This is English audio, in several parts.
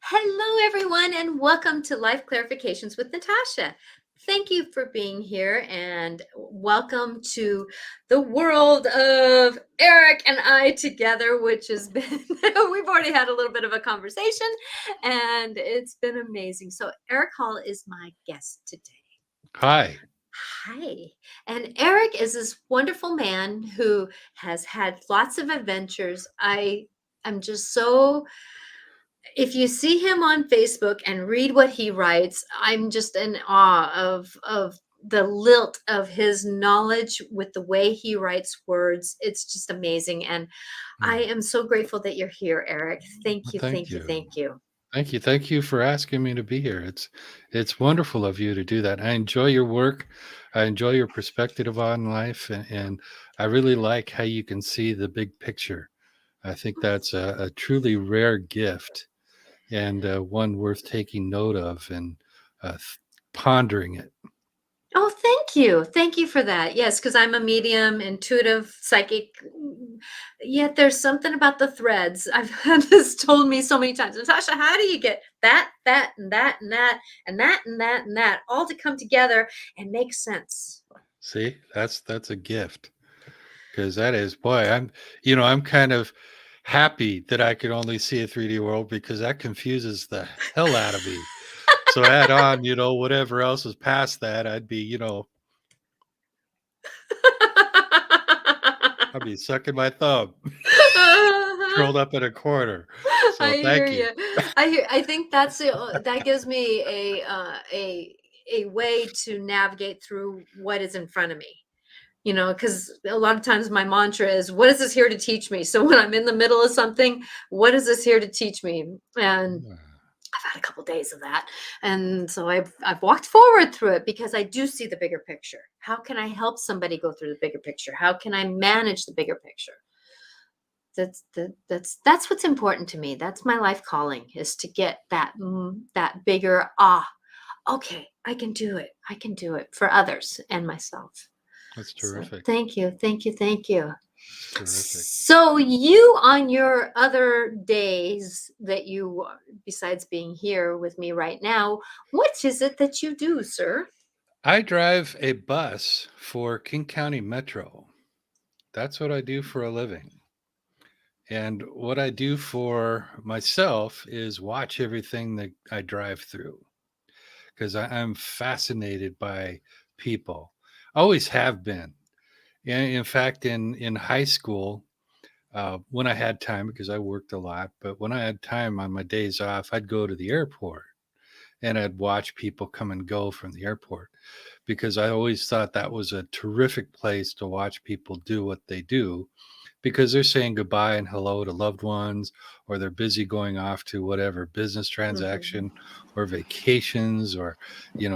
Hello, everyone, and welcome to Life Clarifications with Natasha. Thank you for being here, and welcome to the world of Eric and I together, which has been, we've already had a little bit of a conversation, and it's been amazing. So, Eric Hall is my guest today. Hi. Hi. And Eric is this wonderful man who has had lots of adventures. I'm just so if you see him on Facebook and read what he writes, I'm just in awe of the lilt of his knowledge with the way he writes words. It's just amazing. And I Mm. am so grateful that you're here, Eric. Thank Well, you, thank thank you, you. thank you. Thank you. Thank you for asking me to be here. It's wonderful of you to do that. I enjoy your work. I enjoy your perspective on life, and I really like how you can see the big picture. I think that's a truly rare gift and one worth taking note of and pondering it. Oh, thank you. Thank you for that. Yes, because I'm a medium, intuitive, psychic. Yet there's something about the threads. I've had this told me so many times. Natasha, how do you get that, and that, and that, and that, and that, and that all to come together and make sense? See, that's a gift. Because that is, boy, I'm kind of happy that I could only see a 3D world because that confuses the hell out of me. So add on, whatever else is past that, I'd be sucking my thumb, curled up in a corner. So I hear thank you. you. I think that gives me a way to navigate through what is in front of me. Because a lot of times my mantra is, what is this here to teach me? So when I'm in the middle of something, what is this here to teach me? And I've had a couple days of that. And so I've walked forward through it because I do see the bigger picture. How can I help somebody go through the bigger picture? How can I manage the bigger picture? That's what's important to me. That's my life calling, is to get that bigger okay, I can do it. I can do it for others and myself. That's So terrific. thank you, thank you, thank you. It's terrific. So you, on your other days that you, besides being here with me right now, what is it that you do, sir? I drive a bus for King County Metro. That's what I do for a living. And what I do for myself is watch everything that I drive through because I'm fascinated by people. Always have been. And in fact, in high school, when I had time, because I worked a lot, but when I had time on my days off, I'd go to the airport and I'd watch people come and go from the airport because I always thought that was a terrific place to watch people do what they do because they're saying goodbye and hello to loved ones, or they're busy going off to whatever business Mhm. transaction or vacations, or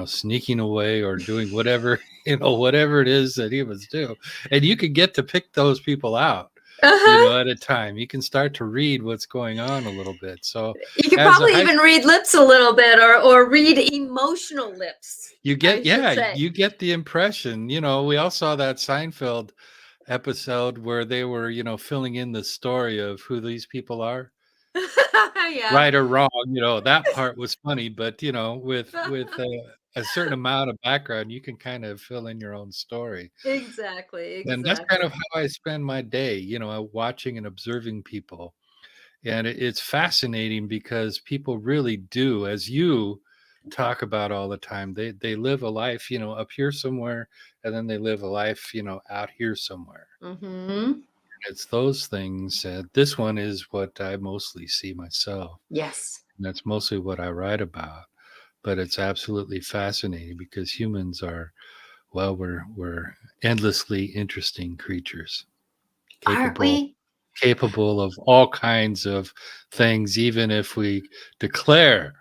sneaking away or doing whatever whatever it is that humans do. And you can get to pick those people out Uh-huh. at a time. You can start to read what's going on a little bit. So You could as a probably high even read lips a little bit, or read emotional lips, you I get should yeah, say. you get the impression. We all saw that Seinfeld episode where they were, filling in the story of who these people are, Yeah. right or wrong. That part was funny, but with a certain amount of background, you can kind of fill in your own story. Exactly, And that's kind exactly. of how I spend my day, watching and observing people. And it's fascinating because people really do, as you talk about all the time, they live a life, up here somewhere, and then they live a life, out here somewhere. Mm-hmm. It's those things. This one is what I mostly see myself. Yes. And that's mostly what I write about. But it's absolutely fascinating because humans are, well, we're endlessly interesting creatures, Aren't capable we? capable of all kinds of things. Even if we declare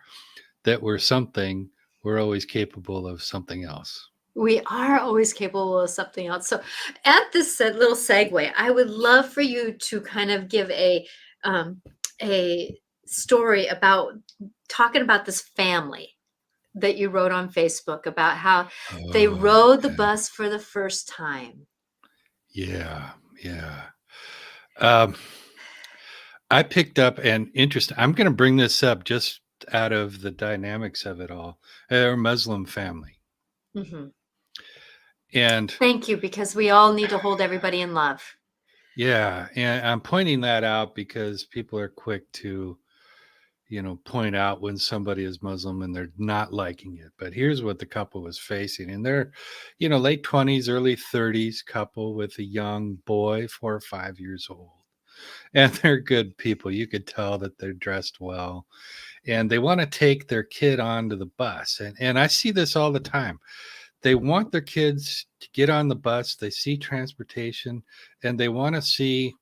that we're something, we're always capable of something else. We are always capable of something else. So, at this little segue, I would love for you to kind of give um, a story about talking about this family that you wrote on Facebook about how they Oh, rode the okay. bus for the first time. Yeah, yeah. Um, I picked up an interest. I'm going to bring this up just just out of the dynamics of it all. They're a Muslim family. Mhm. And Thank you, because we all need to hold everybody in love. yeah, and I'm pointing that out because people are quick to, point out when somebody is Muslim and they're not liking it. But here's what the couple was facing. And they're, late 20s, early 30s couple with a young boy, 4 or 5 years old. And they're good people. You could tell that they're dressed well. And they want to take their kid onto the bus. And I see this all the time. They want their kids to get on the bus. They see transportation and they want to see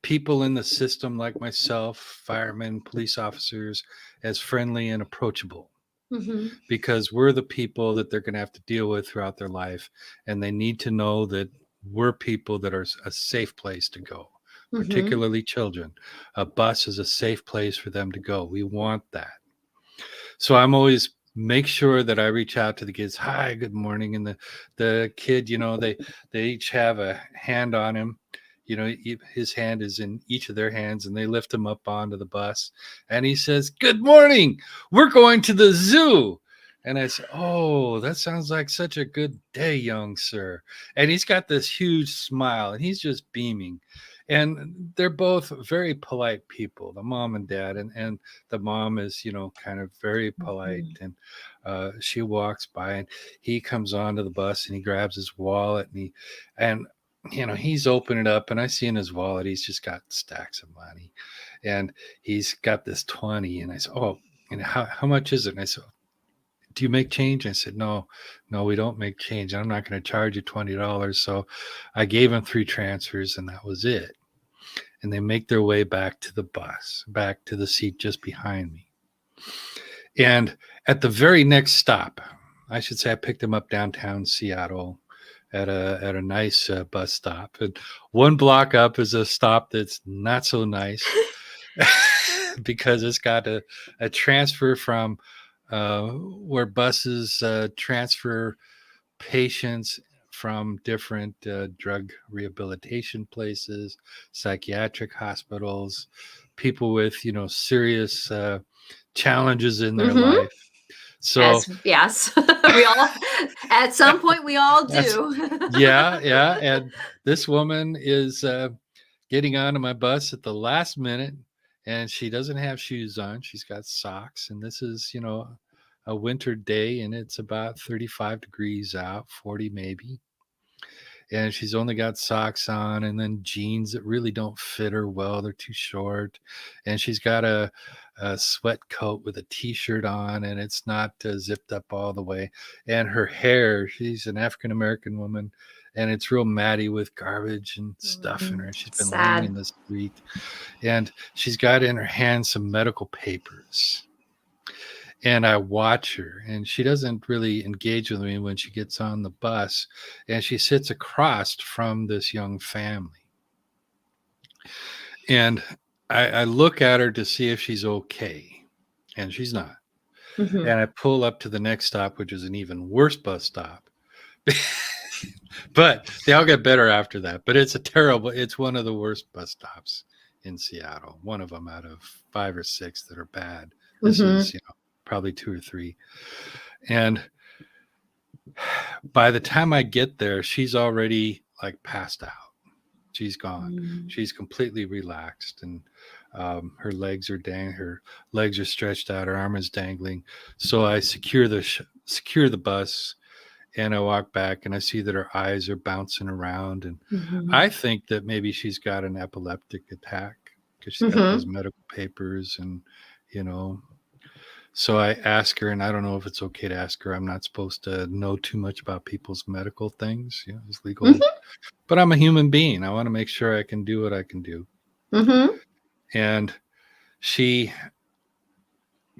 people in the system like myself, firemen, police officers, as friendly and approachable, Mhm. because we're the people that they're going to have to deal with throughout their life. And they need to know that we're people that are a safe place to go, Mhm. particularly children. A bus is a safe place for them to go. We want that. So I'm always make sure that I reach out to the kids. Hi, good morning. And the kid, they each have a hand on him. His hand is in each of their hands, and they lift him up onto the bus. And he says, "Good morning. We're going to the zoo." And I said, "Oh, that sounds like such a good day, young sir." And he's got this huge smile, and he's just beaming. And they're both very polite people, the mom and dad. And the mom is, kind of very polite. Mhm. And she walks by, and he comes onto the bus, and he grabs his wallet, and he's opening it up, and I see in his wallet he's just got stacks of money, and he's got this 20. And I said, "Oh, and how much is it?" And I said, "Do you make change?" I said, "No, we don't make change. I'm not going to charge you $20." So I gave him 3 transfers, and that was it. And they make their way back to the bus, back to the seat just behind me. And at the very next stop, I should say, I picked him up downtown Seattle at a nice bus stop. And one block up is a stop that's not so nice because it's got a transfer from where buses transfer patients from different drug rehabilitation places, psychiatric hospitals, people with serious challenges in their Mhm. life. So As yes, we all at some point we all that's do. yeah. And this woman is getting onto my bus at the last minute, and she doesn't have shoes on. She's got socks, and this is a winter day, and it's about 35 degrees out, 40 maybe. And she's only got socks on, and then jeans that really don't fit her well. They're too short. And she's got a sweat coat with a t-shirt on, and it's not zipped up all the way. And her hair, she's an African American woman, and it's real matty with garbage and stuff in her. Mhm. And she's been laying Sad. in the street, and she's got in her hand some medical papers. And I watch her, and she doesn't really engage with me when she gets on the bus, and she sits across from this young family. And I look at her to see if she's okay, and she's not. Mhm. And I pull up to the next stop, which is an even worse bus stop. But they all get better after that. But it's one of the worst bus stops in Seattle. One of them out of 5 or 6 that are bad. This Mhm. is, probably 2 or 3. And by the time I get there, she's already like passed out. She's gone. Mm. She's completely relaxed, and her legs are stretched out. Her arm is dangling. So I secure the bus, and I walk back, and I see that her eyes are bouncing around, and Mhm. I think that maybe she's got an epileptic attack because she's got those Mhm. medical papers, and you know so I ask her, and I don't know if it's okay to ask her. I'm not supposed to know too much about people's medical things, it's legal, Mhm. but I'm a human being. I want to make sure I can do what I can do. Mhm. And she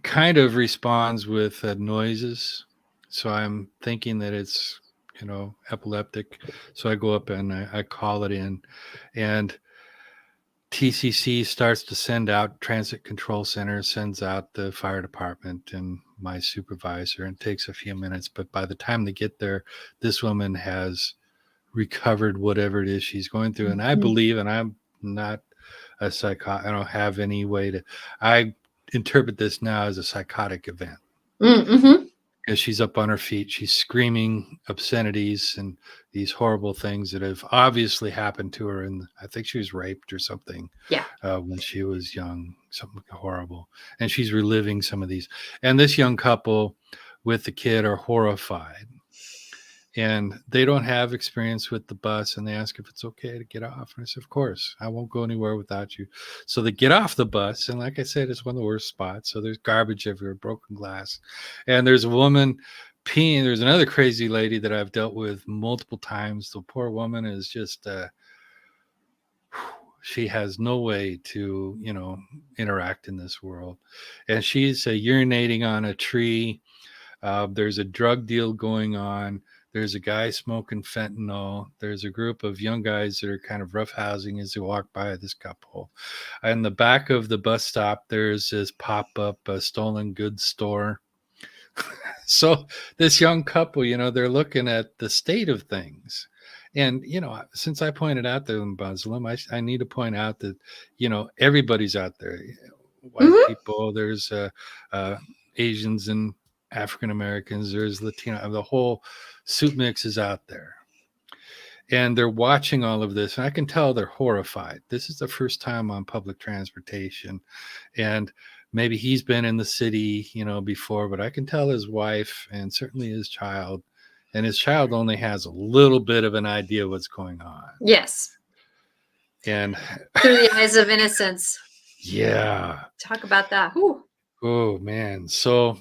kind of responds with noises. So I'm thinking that it's, epileptic. So I go up and I call it in, and TCC starts to send out Transit Control Center, sends out the fire department and my supervisor, and takes a few minutes. But by the time they get there, this woman has recovered whatever it is she's going through. And I Mhm. believe, and I'm not a psycho, I don't have any way to, I interpret this now as a psychotic event. Mm-hmm. Because she's up on her feet, she's screaming obscenities and these horrible things that have obviously happened to her. And I think she was raped or something Yeah. when she was young, something horrible. And she's reliving some of these. And this young couple with the kid are horrified. And they don't have experience with the bus, and they ask if it's okay to get off. And I said, of course, I won't go anywhere without you. So they get off the bus, and like I said, it's one of the worst spots. So there's garbage everywhere, broken glass, and there's a woman peeing. There's another crazy lady that I've dealt with multiple times. The poor woman is just she has no way to interact in this world, and she's urinating on a tree. There's a drug deal going on. There's a guy smoking fentanyl. There's a group of young guys that are kind of roughhousing as they walk by this couple. In the back of the bus stop, there's this pop-up stolen goods store. So this young couple, they're looking at the state of things. And, since I pointed out to them, Muslim, I need to point out that, everybody's out there. White Mm-hmm. people, there's Asians and African Americans, there's Latino, the whole soup mix is out there. And they're watching all of this, and I can tell they're horrified. This is the first time on public transportation. And maybe he's been in the city, before, but I can tell his wife and certainly his child, and his child only has a little bit of an idea what's going on. Yes. And through the eyes of innocence. Yeah. Talk about that. Whew. Oh, man. So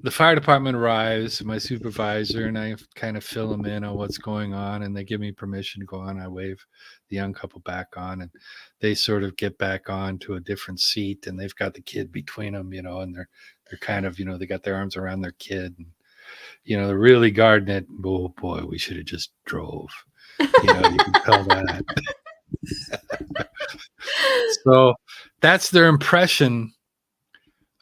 the fire department arrives, my supervisor, and I kind of fill them in on what's going on, and they give me permission to go on. I wave the young couple back on, and they sort of get back on to a different seat, and they've got the kid between them, and they're kind of, they got their arms around their kid, and, they're really guarding it. Oh boy, we should have just drove. You can tell that. So that's their impression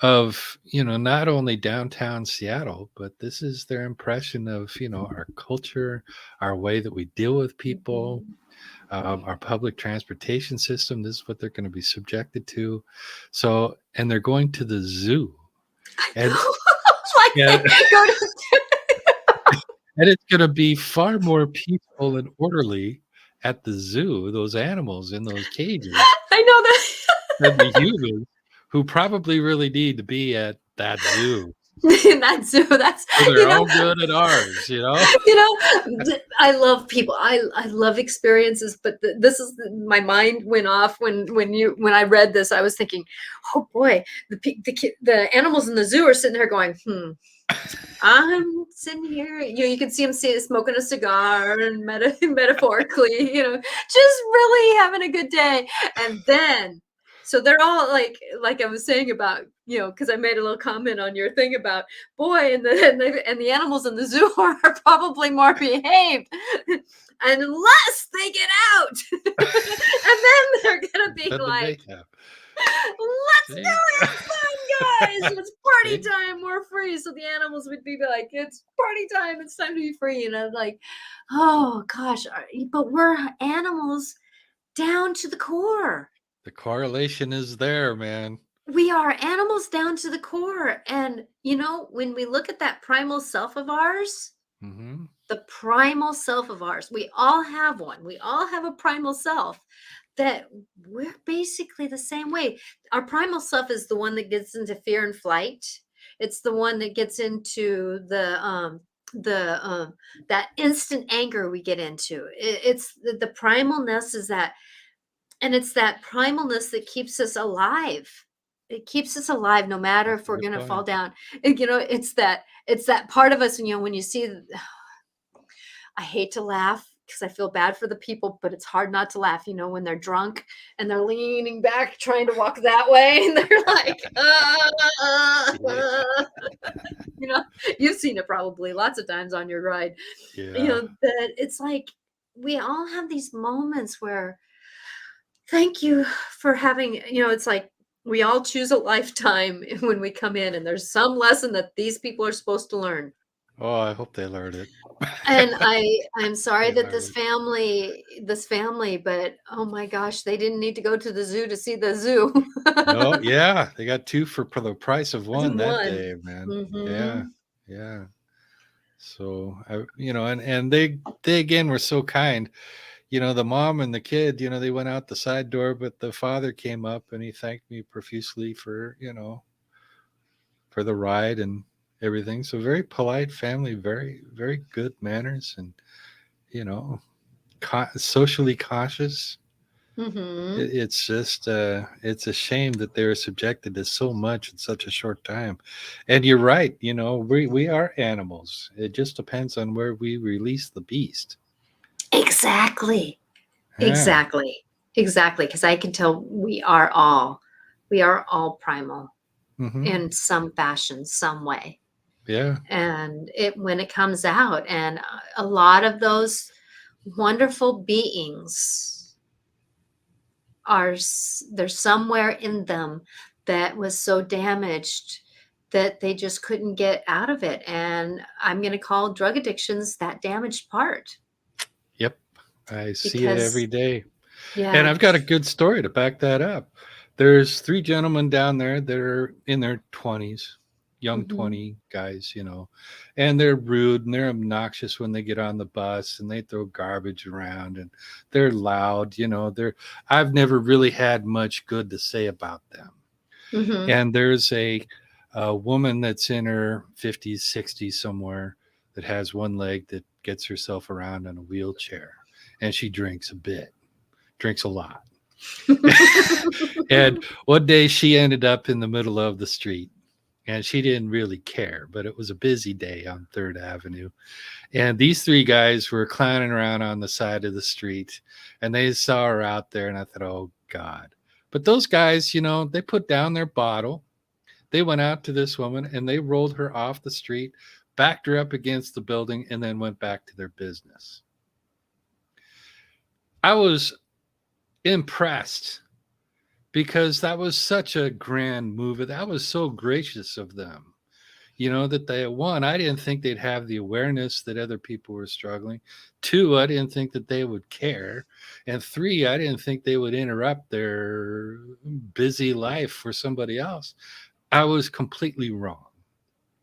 of, not only downtown Seattle, but this is their impression of, our culture, our way that we deal with people, our public transportation system. This is what they're going to be subjected to. So, and they're going to the zoo. And, like go to and it's going to be far more peaceful and orderly at the zoo, those animals in those cages. I know that. Than the humans who probably really need to be at that zoo. In that zoo, that's for their own good and ours, I love people. I love experiences, but this is my mind went off when I read this. I was thinking, oh boy, the animals in the zoo are sitting there going, I'm sitting here. You can see him smoking a cigar and metaphorically, just really having a good day. And then, so they're all like I was saying about, because I made a little comment on your thing about boy, and the animals in the zoo are probably more behaved unless they get out, and then they're gonna be like, let's do it fun, guys. It's party time. We're free. So the animals would be like, it's party time. It's time to be free. And I'm like, oh gosh, but we're animals down to the core. The correlation is there, man. We are animals down to the core. And, when we look at that primal self of ours, the primal self of ours, we all have one. We all have a primal self that we're basically the same way. Our primal self is the one that gets into fear and flight. It's the one that gets into that instant anger we get into. It's the primalness is that, and it's that primalness that keeps us alive. It keeps us alive no matter if we're going to fall down. It's that part of us, when you see, I hate to laugh because I feel bad for the people, but it's hard not to laugh, when they're drunk and they're leaning back, trying to walk that way. And they're like, you've seen it probably lots of times on your ride, that it's like, we all have these moments where, thank you for having, it's like, we all choose a lifetime when we come in, and there's some lesson that these people are supposed to learn. Oh, I hope they learn it. And I'm sorry They that learn this it. family, but oh my gosh, they didn't need to go to the zoo to see the zoo. No, yeah, they got 2 for the price of 1 that One. day, man. Yeah, Mhm. yeah. So, and they again were so kind. The mom and the kid, they went out the side door, but the father came up and he thanked me profusely for the ride and everything. So very polite family, very, very good manners and, you know, socially cautious. Mhm. It's just it's a shame that they're subjected to so much in such a short time. And you're right, we are animals. It just depends on where we release the beast. Exactly. Yeah. Exactly. Exactly. Because I can tell we are all primal Hmm. in some fashion, some way. Yeah. And when it comes out, and a lot of those wonderful beings there's somewhere in them that was so damaged that they just couldn't get out of it. And I'm going to call drug addictions that damaged part. Yep. I see it every Because day. And yeah. I've got a good story to back that up. There's 3 gentlemen down there that are in their 20s, young Hmm. 20 guys, and they're rude and they're obnoxious when they get on the bus and they throw garbage around and they're loud, I've never really had much good to say about them. Hmm. And there's a woman that's in her 50s, 60s somewhere that has one leg that gets herself around in a wheelchair and she drinks a lot. And one day she ended up in the middle of the street and she didn't really care, but it was a busy day on Third Avenue. And these 3 guys were clowning around on the side of the street and they saw her out there. And I thought, oh, God. But those guys, they put down their bottle. They went out to this woman and they rolled her off the street, backed her up against the building, and then went back to their business. I was impressed because that was such a grand move. That was so gracious of them. That they, one, I didn't think they'd have the awareness that other people were struggling. 2, I didn't think that they would care. And 3, I didn't think they would interrupt their busy life for somebody else. I was completely wrong.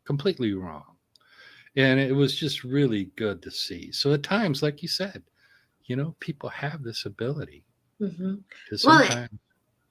Completely wrong. And it was just really good to see. So at times, like you said, people have this ability Hmm. to Well, sometimes.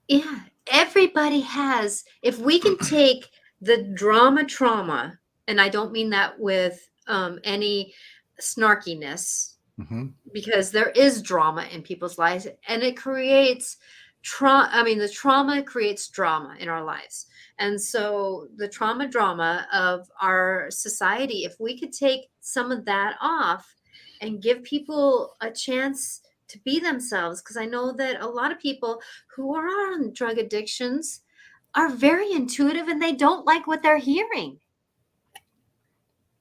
yeah, everybody has. If we can take the drama trauma, and I don't mean that with any snarkiness, Hmm. because there is drama in people's lives and it creates trauma. I mean, the trauma creates drama in our lives. And so the trauma drama of our society, if we could take some of that off and give people a chance to be themselves, because I know that a lot of people who are on drug addictions are very intuitive and they don't like what they're hearing,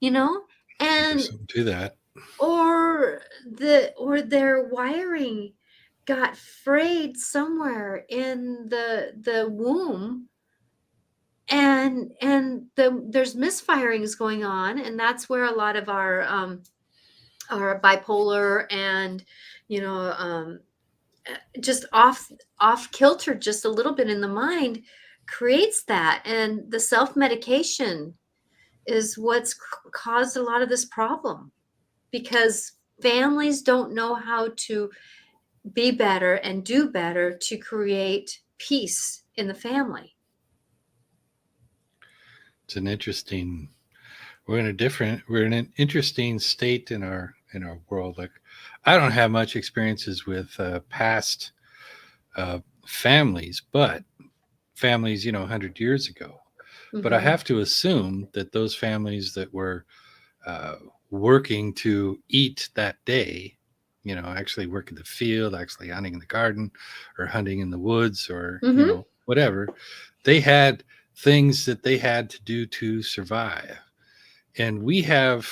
you know? There's And something to that. or their wiring got frayed somewhere in the womb, and there's misfirings going on, and that's where a lot of our bipolar and you know just off kilter just a little bit in the mind creates that. And the self-medication is what's caused a lot of this problem, because families don't know how to be better and do better to create peace in the family. It's an interesting. We're in an interesting state in our world. Like, I don't have much experiences with past families, but families, 100 years ago. But I Hmm. have to assume that those families that were uh, working to eat that day, actually work in the field, actually hunting in the garden or hunting in the woods or, Hmm. whatever, they had things that they had to do to survive. And we have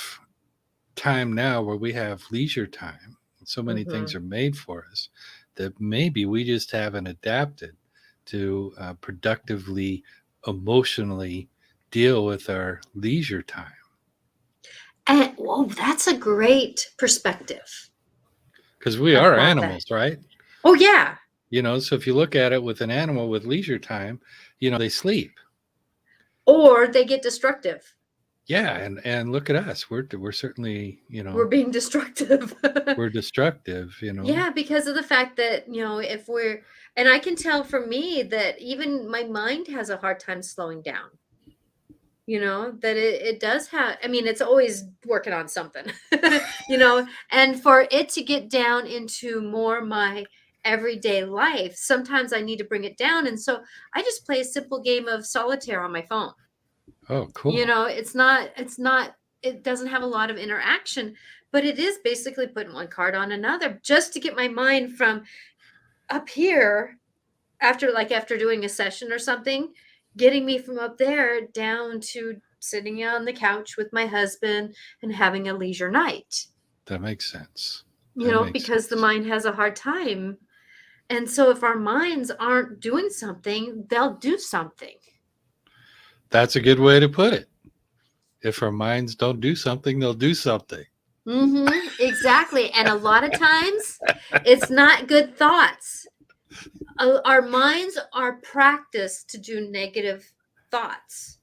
time now where we have leisure time. So many things Hmm. are made for us that maybe we just haven't adapted to productively, emotionally deal with our leisure time. And whoa, that's a great perspective. Because we I are love that. animals, right? Oh yeah. So if you look at it with an animal with leisure time, they sleep. Or they get destructive. Yeah, and look at us. We're certainly, We're being destructive. we're destructive. Yeah, because of the fact that, if we're, and I can tell for me that even my mind has a hard time slowing down. That it does have, I mean, it's always working on something, and for it to get down into more my everyday life, sometimes I need to bring it down. And so I just play a simple game of solitaire on my phone. Oh, cool. It doesn't have a lot of interaction, but it is basically putting one card on another just to get my mind from up here after doing a session or something, getting me from up there down to sitting on the couch with my husband and having a leisure night. That makes sense. That makes Because the sense. mind has a hard time. And so if our minds aren't doing something, they'll do something. That's a good way to put it. If our minds don't do something, they'll do something. Exactly. And a lot of times it's not good thoughts. Our minds are practiced to do negative thoughts.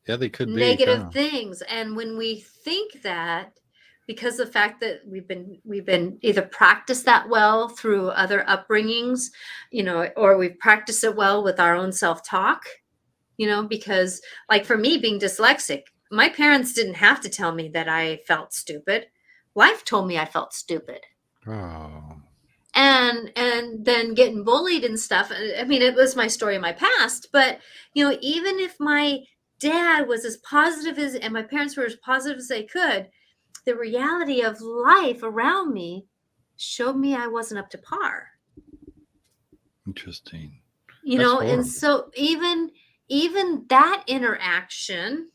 Yeah, they could be. Negative things. And when we think that, because the fact that we've been either practiced that well through other upbringings, or we've practiced it well with our own self-talk, because like for me being dyslexic, my parents didn't have to tell me that I felt stupid. Life told me I felt stupid. Oh. And then getting bullied and stuff. I mean, it was my story in my past, but even if my dad was as positive as, and my parents were as positive as they could, the reality of life around me showed me I wasn't up to par. Interesting. That's And horrible. so even that interaction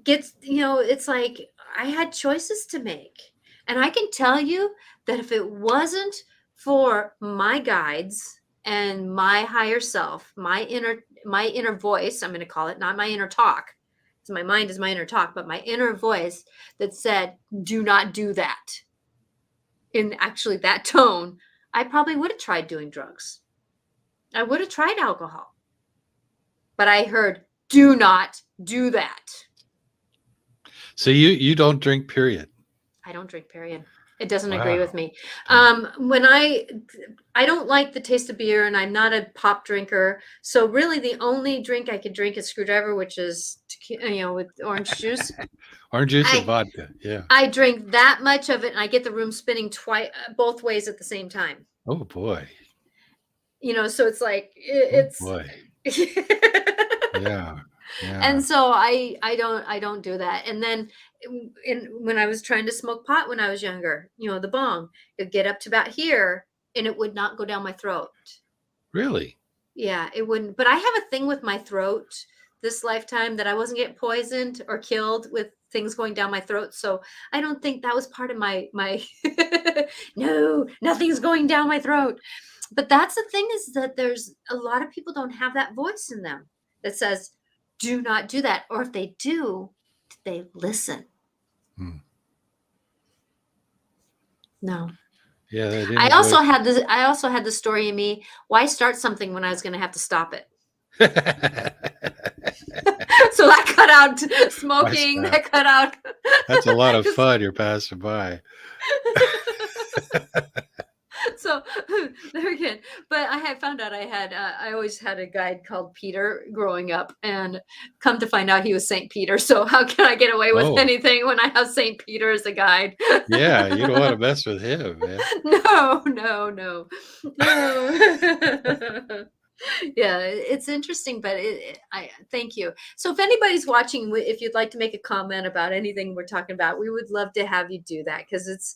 gets, it's like I had choices to make. And I can tell you that if it wasn't for my guides and my higher self, my inner voice, I'm going to call it, not my inner talk. So my mind is my inner talk, but my inner voice that said, do not do that. In actually that tone, I probably would have tried doing drugs. I would have tried alcohol. But I heard, do not do that. So you don't drink, period? I don't drink, period. It doesn't agree Wow. with me. When I don't like the taste of beer, and I'm not a pop drinker. So really the only drink I could drink is Screwdriver, which is, with orange juice. Orange juice and vodka. Yeah. I drink that much of it and I get the room spinning both ways at the same time. Oh boy. So it's like, Oh boy. Yeah. Yeah. And so I don't do that. And then when I was trying to smoke pot when I was younger, the bong, it'd get up to about here and it would not go down my throat. Really? Yeah, it wouldn't. But I have a thing with my throat this lifetime that I wasn't getting poisoned or killed with things going down my throat. So I don't think that was part of my no, nothing's going down my throat. But that's the thing, is that there's a lot of people don't have that voice in them that says, do not do that. Or if they do, they listen. No. Yeah. I also had the story in me. Why start something when I was going to have to stop it? So that cut out smoking. That cut out. That's a lot of fun you're passing by. So there again, but I had found out I always had a guide called Peter growing up, and come to find out he was Saint Peter. So how can I get away with anything when I have Saint Peter as a guide? Yeah, you don't want to mess with him, man. No. Yeah, it's interesting, but I thank you. So if anybody's watching, if you'd like to make a comment about anything we're talking about, we would love to have you do that, because it's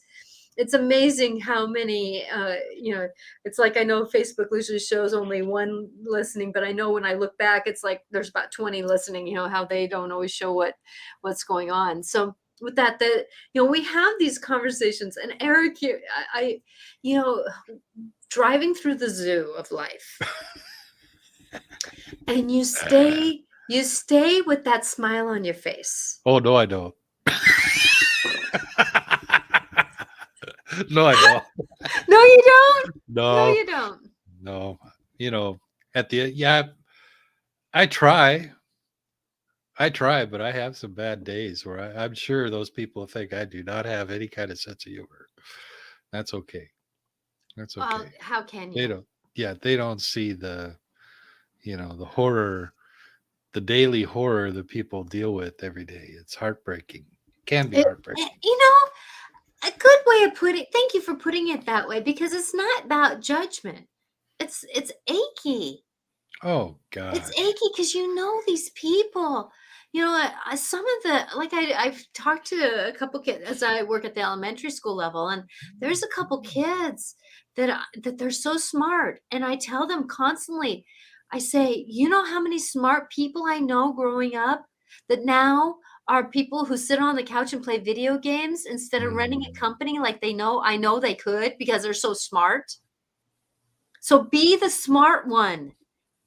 amazing how many, it's like, I know Facebook usually shows only one listening, but I know when I look back, it's like there's about 20 listening, how they don't always show what's going on. So with that, we have these conversations, and Eric, I driving through the zoo of life, and you You stay with that smile on your face. Oh, no, I don't. No, I don't. No, you don't. No, No, you don't. no. You know, at the yeah, I try. I try, but I have some bad days where I'm sure those people think I do not have any kind of sense of humor. That's okay. That's Well, okay. how can They you? don't. Yeah, they don't see the horror, the daily horror that people deal with every day. It's heartbreaking. It can be heartbreaking. You know, a good way of putting. Thank you for putting it that way because it's not about judgment. It's achy. Oh It's gosh. achy because you know these people. You know, some of the like I've talked to a couple kids as I work at the elementary school level, and there's a couple kids that they're so smart, and I tell them constantly. I say, you know how many smart people I know growing up that now are people who sit on the couch and play video games instead of running a Mm. company like I know they could because they're so smart. So be the smart one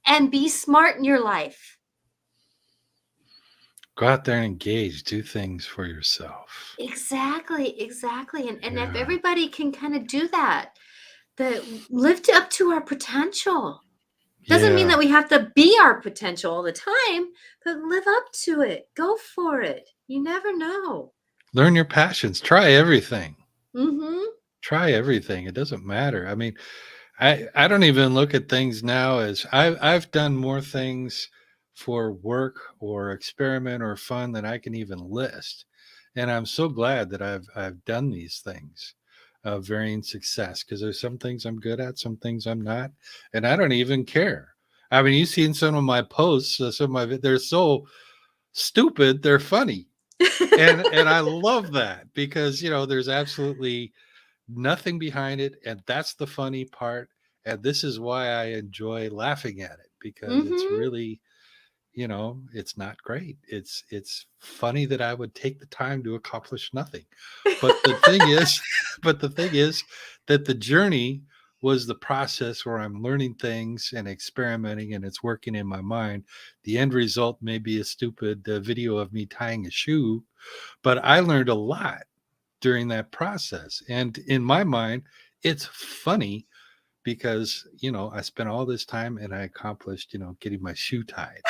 and be smart in your life. Go out there and engage. Do things for yourself. Exactly, exactly. And if Yeah. everybody can kind of do that, that live up to our potential. Doesn't mean Yeah. that we have to be our potential all the time, but live up to it. Go for it. You never know. Learn your passions. Try everything. Mhm. Try everything. It doesn't matter. I mean, I don't even look at things now as I've done more things for work or experiment or fun than I can even list. And I'm so glad that I've done these things of varying success because there's some things I'm good at, some things I'm not, and I don't even care. I mean, you've seen some of my posts, some of my they're so stupid, they're funny. And I love that because there's absolutely nothing behind it, and that's the funny part, and this is why I enjoy laughing at it because it's Mhm. really, it's not great. It's funny that I would take the time to accomplish nothing. But the thing is but the thing is that the journey was the process where I'm learning things and experimenting and it's working in my mind. The end result may be a stupid video of me tying a shoe, but I learned a lot during that process. And in my mind, it's funny because, I spent all this time and I accomplished, getting my shoe tied.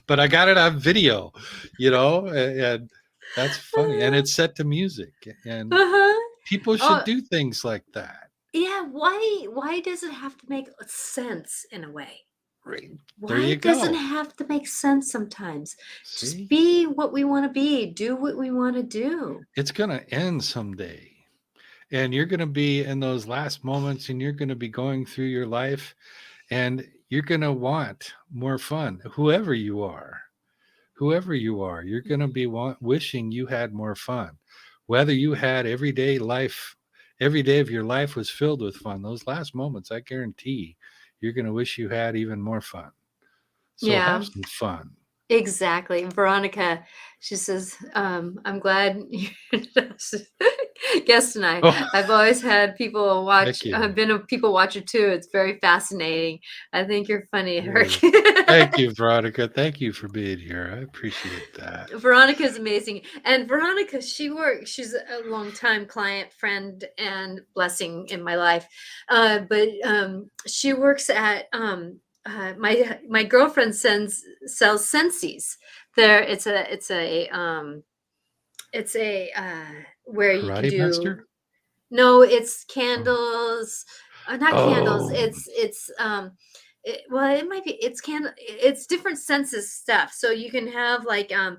But I got it on video, and that's funny. And it's set to music. And Uh-huh. people should Oh, do things like that. yeah, why does it have to make sense in a way? Right. There Why you doesn't it go. have to make sense sometimes? Just See, be what we wanna be, do what we wanna do. it's going to end someday. And you're going to be in those last moments and you're going to be going through your life and you're going to want more fun, whoever you are, you're going to be wishing you had more fun, whether you had every day of your life was filled with fun. Those last moments, I guarantee you're going to wish you had even more fun. So have Yeah. some fun. Exactly. Veronica, she says, I'm glad you're guest tonight. Oh, I've always had people watch, thank you. I've been a people watcher too. It's very fascinating. I think you're funny, Eric. Yay. Thank you, Veronica. Thank you for being here. I appreciate that. Veronica is amazing. And Veronica, she's a longtime client, friend, and blessing in my life. But she works at my girlfriend sells Sensi's. There it's a where you can Karate do Master? no, it's Oh. candles, not candles. Oh. Well, it might be. It's different senses stuff. So you can have like a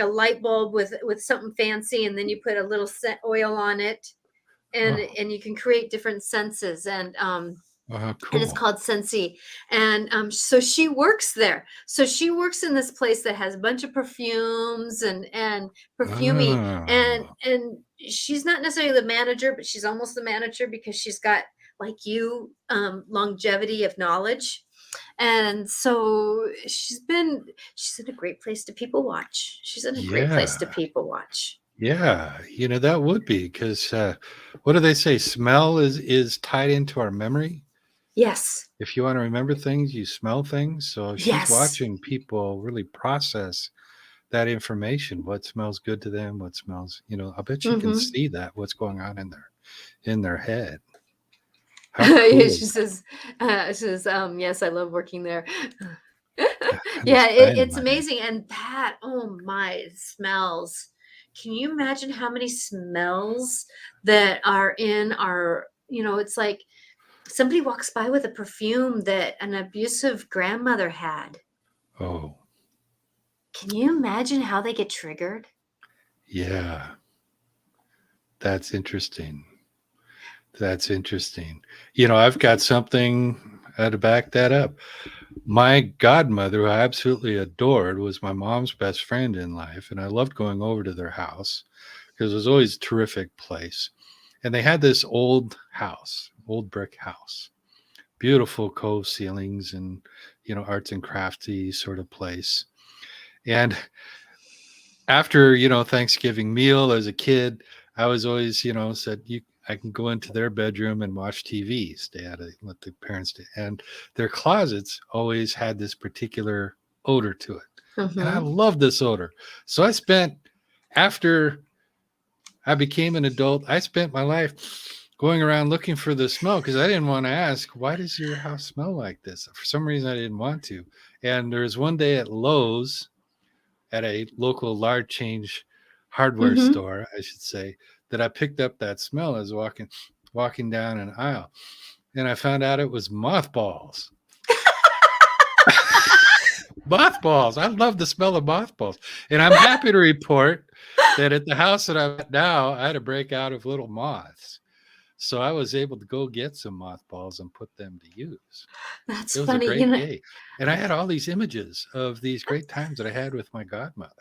light bulb with something fancy, and then you put a little oil on it, Oh. and you can create different senses. And it's Cool. called Sensi. And so she works there. So she works in this place that has a bunch of perfumes and perfumey. Oh. And she's not necessarily the manager, but she's almost the manager because she's got like longevity of knowledge. And so she's in a great place to people watch. She's in a great place to Yeah. people watch. Yeah. That would be because what do they say? Smell is tied into our memory. Yes. If you want to remember things, you smell things. So she's Yes. watching people really process that information. What smells good to them? What smells, I bet she can Mm-hmm. see that what's going on in their head. How cool She is that? says, yes, I love working there. That is Yeah, it's dynamite. amazing. And that, oh my, it smells. Can you imagine how many smells that are in our, it's like somebody walks by with a perfume that an abusive grandmother had. Oh, Can you imagine how they get triggered? yeah. That's interesting. That's interesting. I've got something to back that up. My godmother, who I absolutely adored, was my mom's best friend in life. And I loved going over to their house because it was always a terrific place. And they had this old house, old brick house, beautiful cove ceilings and, arts and crafty sort of place. And after, Thanksgiving meal as a kid, I was always, said, I can go into their bedroom and watch TV, stay out of, let the parents stay. And their closets always had this particular odor to it. And I Mm-hmm. loved this odor. So after I became an adult, I spent my life going around looking for the smell because I didn't want to ask, why does your house smell like this? For some reason, I didn't want to. And there was one day at Lowe's, at a local large change hardware Mm-hmm. store, I should say, that I picked up that smell as walking down an aisle, and I found out it was mothballs. Mothballs. I love the smell of mothballs, and I'm happy to report that at the house that I'm at now, I had a breakout of little moths. So I was able to go get some mothballs and put them to use. That's It was a funny. great day. And I had all these images of these great times that I had with my godmother.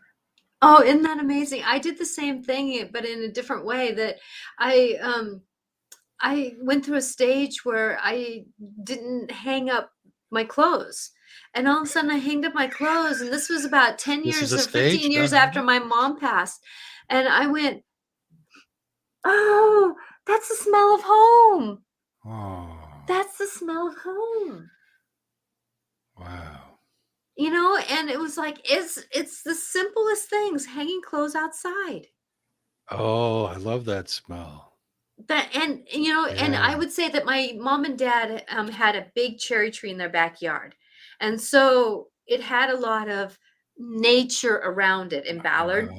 Oh, isn't that amazing? I did the same thing, but in a different way that I um I went through a stage where I didn't hang up my clothes. And all of a sudden I hanged up my clothes, and this was about 10 This is years a or 15 stage. Go years ahead. after my mom passed. And I went, "Oh, that's the smell of home. Oh, That's the smell of home." wow. And it was like it's the simplest things, hanging clothes outside. Oh, I love that smell. That and I Yeah. would say that my mom and dad, had a big cherry tree in their backyard, and so it had a lot of nature around it in Ballard,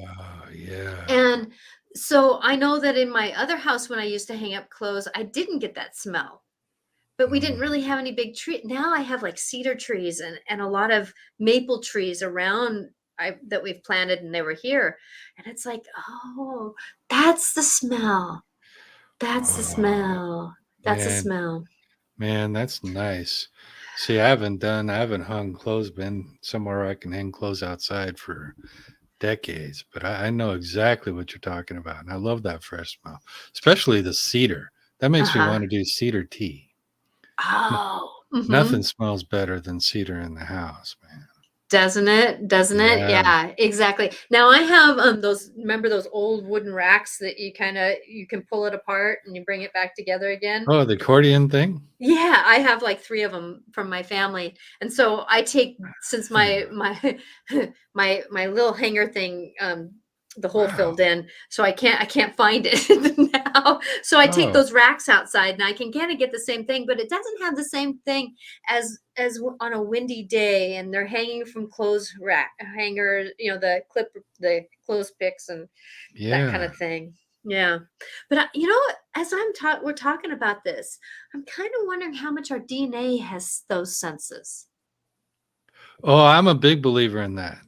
Yeah. and so I know that in my other house when I used to hang up clothes, I didn't get that smell, but we didn't Mm. really have any big tree. Now I have, like, cedar trees and a lot of maple trees around that we've planted, and they were here, and it's like, "Oh, that's the smell. That's the Oh, smell. That's the man, smell." man, that's nice. See, I haven't hung clothes, been somewhere I can hang clothes outside for decades, but I know exactly what you're talking about. And I love that fresh smell, especially the cedar. That makes me Uh-huh. want to do cedar tea. N- Oh, Nothing mhm. smells better than cedar in the house, man. Doesn't it? Doesn't it? Yeah. Yeah, exactly. Now I have, those remember those old wooden racks that you can pull it apart and you bring it back together again? Oh, the accordion thing? Yeah, I have, like, 3 of them from my family, and so I take since Hmm. my my little hanger thing, the hole Wow. filled in, so I can't find it now, so I take Oh, those racks outside, and I can kinda get the same thing, but it doesn't have the same thing on a windy day, and they're hanging from clothes rack hangers, the clothes picks and that kind yeah. of thing. Yeah. But as we're talking about this, I'm kind of wondering how much our DNA has those senses. Oh, I'm a big believer in that.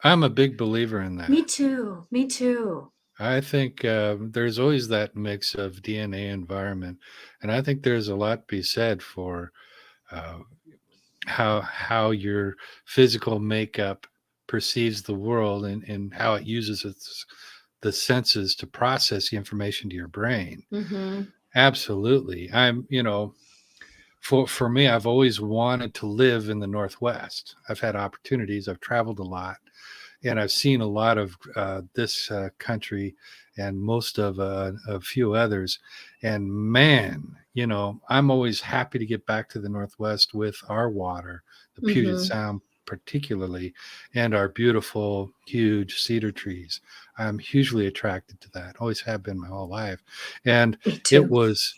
I'm a big believer in that. Me too. Me too. I think there's always that mix of DNA environment, and I think there's a lot to be said for uh, how your physical makeup perceives the world and how it uses the senses to process the information to your brain. Mhm. Absolutely. For me, I've always wanted to live in the Northwest. I've had opportunities. I've traveled a lot, and I've seen a lot of this country and most of a few others. And man, I'm always happy to get back to the Northwest with our water, the Puget Mm-hmm. Sound particularly, and our beautiful, huge cedar trees. I'm hugely attracted to that. Always have been my whole life. And Me it too. was,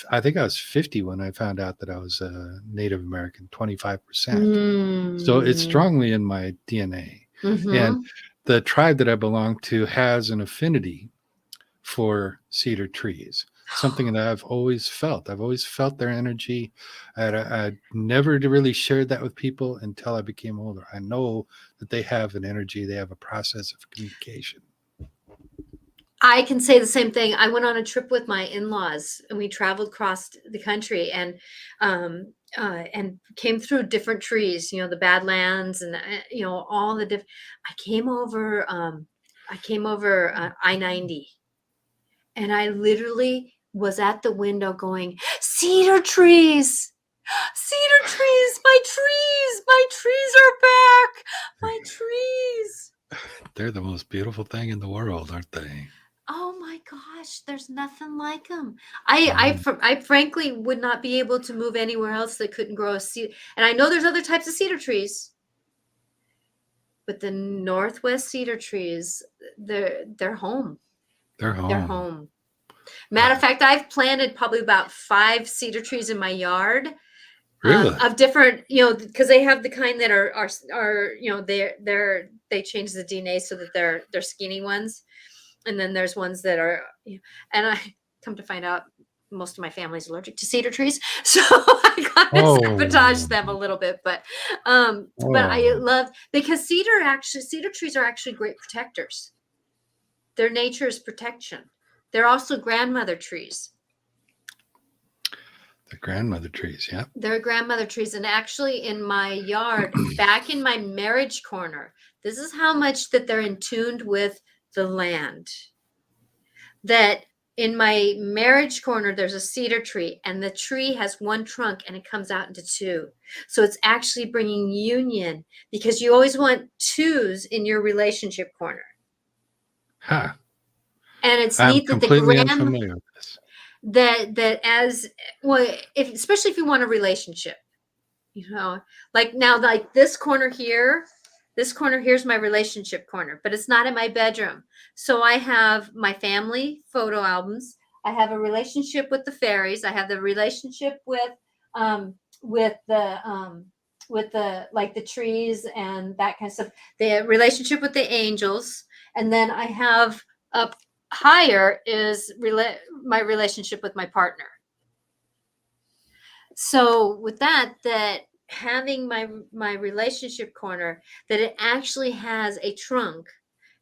I think I was 50 when I found out that I was a Native American, 25%. So it's Mm. strongly in my DNA. And Mm-hmm. the tribe that I belong to has an affinity for cedar trees. Something that I've always felt. I've always felt their energy. I never really shared that with people until I became older. I know that they have an energy, they have a process of communication. I can say the same thing. I went on a trip with my in-laws and we traveled across the country and came through different trees, the Badlands and all the different. I came over I-90 and I literally was at the window going, cedar trees, cedar trees, my trees are back, my trees. They're the most beautiful thing in the world, aren't they? Oh my gosh, there's nothing like them. Mhm. I frankly would not be able to move anywhere else that couldn't grow a cedar. And I know there's other types of cedar trees, but the Northwest cedar trees, they're home. They're They're home. home. Matter of fact, I've planted probably about 5 cedar trees in my yard, Really? of different, because they have the kind that they change the DNA so that they're skinny ones, and then there's ones that are, and I come to find out most of my family's allergic to cedar trees, so I kind of sabotage Oh, them a little bit, but I oh, love because cedar trees are actually great protectors. Their nature is protection. They're also grandmother trees. the grandmother trees. Yeah. They're grandmother trees. And actually, in my yard, back in my marriage corner, this is how much that they're in tuned with the land. That in my marriage corner, there's a cedar tree, and the tree has one trunk and it comes out into two. So it's actually bringing union because you always want twos in your relationship corner. Ha. And it's I'm neat that the completely unfamiliar with this. that as well, especially if you want a relationship. Like now, like this corner here's my relationship corner, but it's not in my bedroom. So I have my family photo albums. I have a relationship with the fairies. I have the relationship um with the like the trees and that kind of stuff, the relationship with the angels, and then I have up higher is my relationship with my partner. So with that having my relationship corner, that it actually has a trunk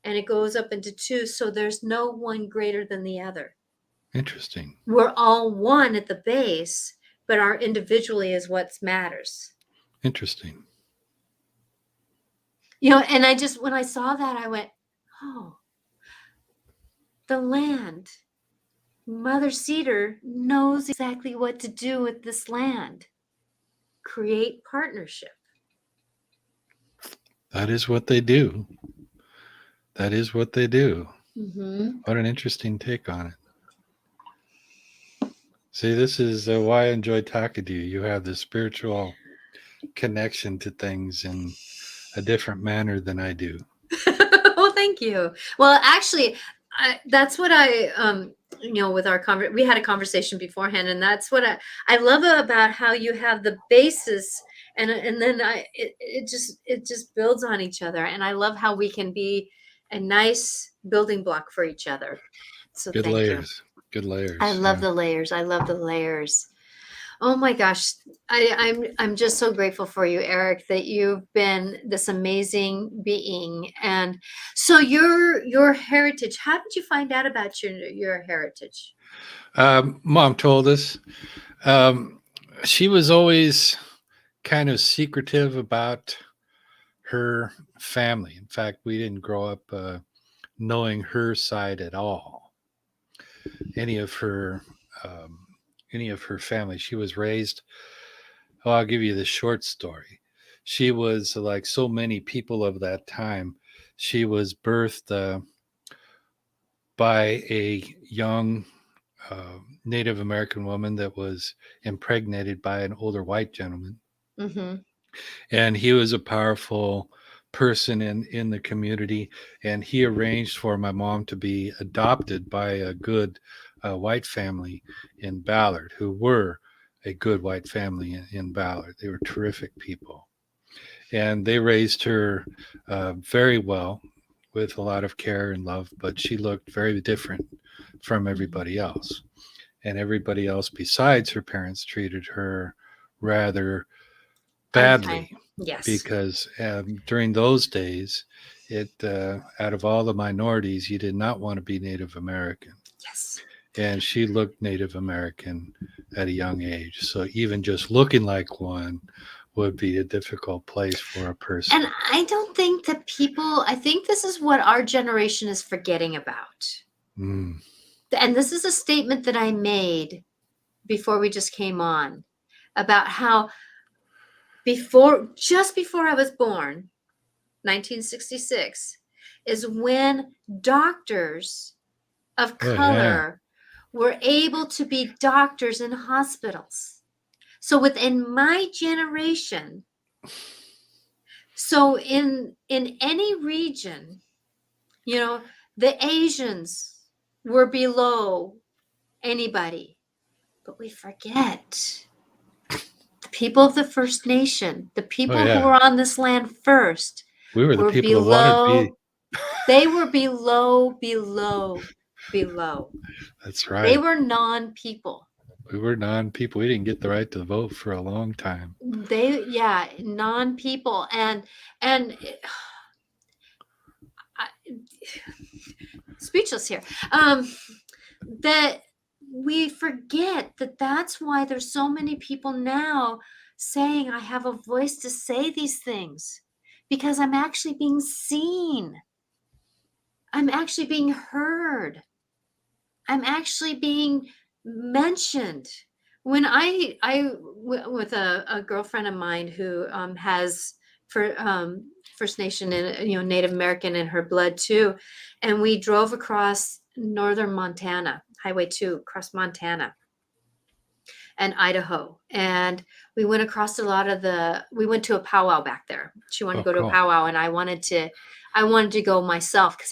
and it goes up into two, so there's no one greater than the other. Interesting. We're all one at the base, but our individually is what matters. Interesting. And I just, when I saw that, I went, oh, the land, Mother Cedar knows exactly what to do with this land. Create partnership. That is what they do. That is what they do. Mm-hmm. What an interesting take on it. See, this is why I enjoy talking to you. You have this spiritual connection to things in a different manner than I do. Well, thank you. Well, actually, that's what with our we had a conversation beforehand, and that's what I love about how you have the basis, and then it just builds on each other, and I love how we can be a nice building block for each other. So Good thank you. layers. Good I layers. love Yeah. the layers. I love the layers. Oh my gosh. I'm just so grateful for you, Eric, that you've been this amazing being. And so your heritage, how did you find out about your heritage? Mom told us. Um, she was always kind of secretive about her family. In fact, we didn't grow up knowing her side at all. Any of her, um, any of her family. She was raised. Oh, I'll give you the short story. She was like so many people of that time. She was birthed by a young Native American woman that was impregnated by an older white gentleman. Mm-hmm. And he was a powerful person in the community, and he arranged for my mom to be adopted by a good white family in Ballard, who were a good white family in Ballard. They were terrific people, and they raised her very well with a lot of care and love, but she looked very different from Mm-hmm. everybody else, and everybody else besides her parents treated her rather Unkind. badly, Yes. because during those days, it out of all the minorities, you did not want to be Native American, Yes. and she looked Native American at a young age. So even just looking like one would be a difficult place for a And person. I don't think that people, I think this is what our generation is forgetting about. Mm. And this is a statement that I made before we just came on about how just before I was born, 1966, is when doctors of Oh yeah. color were able to be doctors in hospitals. So within my generation, so in any region, you know, the Asians were below anybody, but we forget the people of the First Nation, the Oh people who yeah. were on this land first, We were the were people that wanted to be. below. They were below, below, below. That's They right. were non-people. We were non-people. We didn't get the right to vote for a long time. They, yeah, non-people, and I, speechless here. That we forget that that's why there's so many people now saying I have a voice to say these things, because I'm actually being seen. I'm actually being heard. I'm actually being mentioned. When with a girlfriend of mine who has for First Nation and Native American in her blood too, and we drove across northern Montana, Highway 2, across Montana and Idaho, and we went across we went to a powwow back there. She wanted to Oh, go to a cool. powwow, and I wanted to go myself because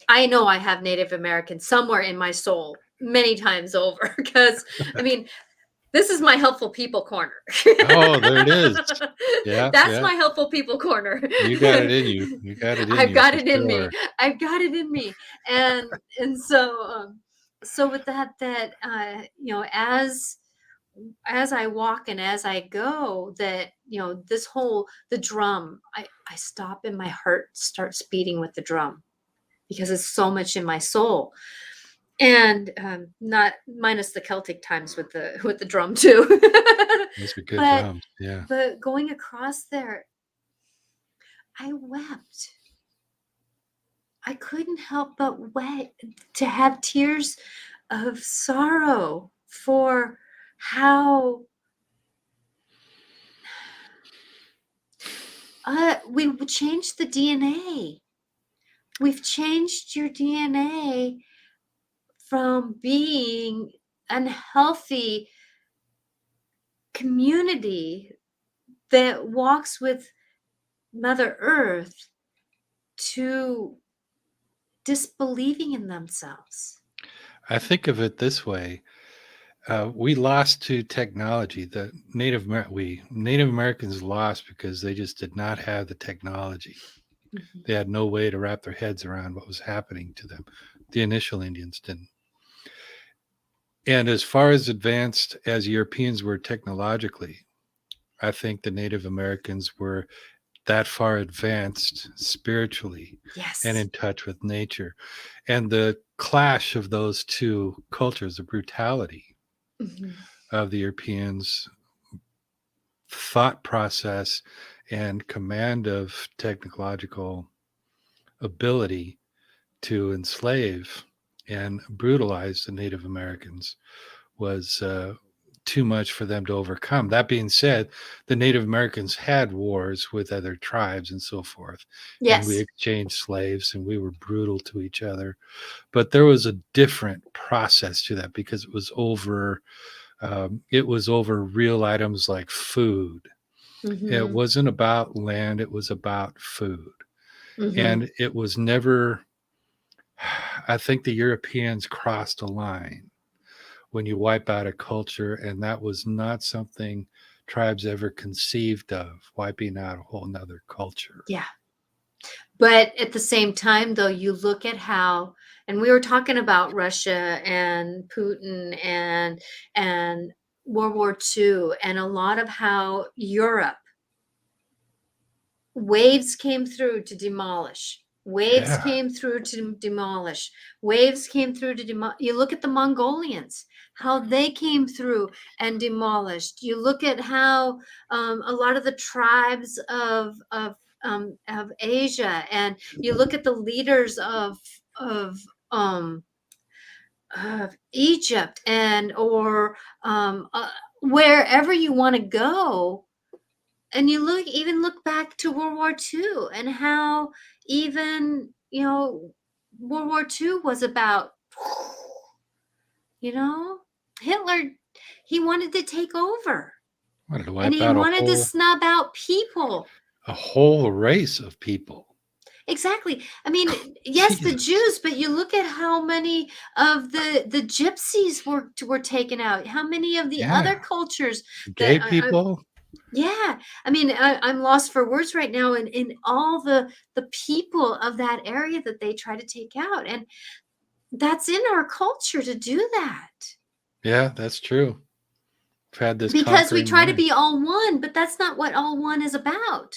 I know I have Native American somewhere in my soul many times over because I mean, this is my helpful people corner. Oh, there it is. Yeah, That's yeah. my helpful people corner. You got it in you. You got it in I've you got for it in me. sure. I've got it in me. And so with that as I walk and as I go, that this whole the drum, I stop and my heart starts beating with the drum because it's so much in my soul, and not minus the Celtic times with the drum too. Those are good but drums. Yeah. but going across there, I wept. I couldn't help but to have tears of sorrow for how we changed the DNA. We've changed your DNA from being unhealthy community that walks with Mother Earth to disbelieving in themselves. I think of it this way. We lost to technology. The Native Americans lost because they just did not have the technology. Mhm. They had no way to wrap their heads around what was happening to them. The initial Indians didn't. And as far as advanced as Europeans were technologically, I think the Native Americans were that far advanced spiritually and Yes. in touch with nature. And the clash of those two cultures, the brutality Mhm. of the Europeans' thought process and command of technological ability to enslave and brutalize the Native Americans was too much for them to overcome. That being said, the Native Americans had wars with other tribes and so forth, and we Yes. exchanged slaves and we were brutal to each other. But there was a different process to that because it was over real items like food. It Mm-hmm. wasn't about land, it was about food. Mm-hmm. And it was never, I think the Europeans crossed a line when you wipe out a culture, and that was not something tribes ever conceived of, wiping out a whole nother culture. Yeah. But at the same time, though, you look at how, and we were talking about Russia and Putin and World War II, and a lot of how Europe waves came through to demolish. Waves Yeah. came through to demolish. Waves came through to demolish. You look at the Mongolians, how they came through and demolished. You look at how a lot of the tribes of Asia, and you look at the leaders of um, of Egypt, and or wherever you want to go, and you look back to World War II, and how even World War II was about, you know Hitler, he wanted to take over, Wanted to and wipe he out wanted to snub out people. a whole race of people. Exactly. I mean, yes, the Jesus. Jews, but you look at how many of the gypsies were taken out, how many of the Yeah. other cultures that Gay people. yeah, I mean, I'm lost for words right now, in all the people of that area that they try to take out, and that's in our culture to do that, Yeah, that's true. We've had this because we conquering try to mind. be all one, but that's not what all one is about.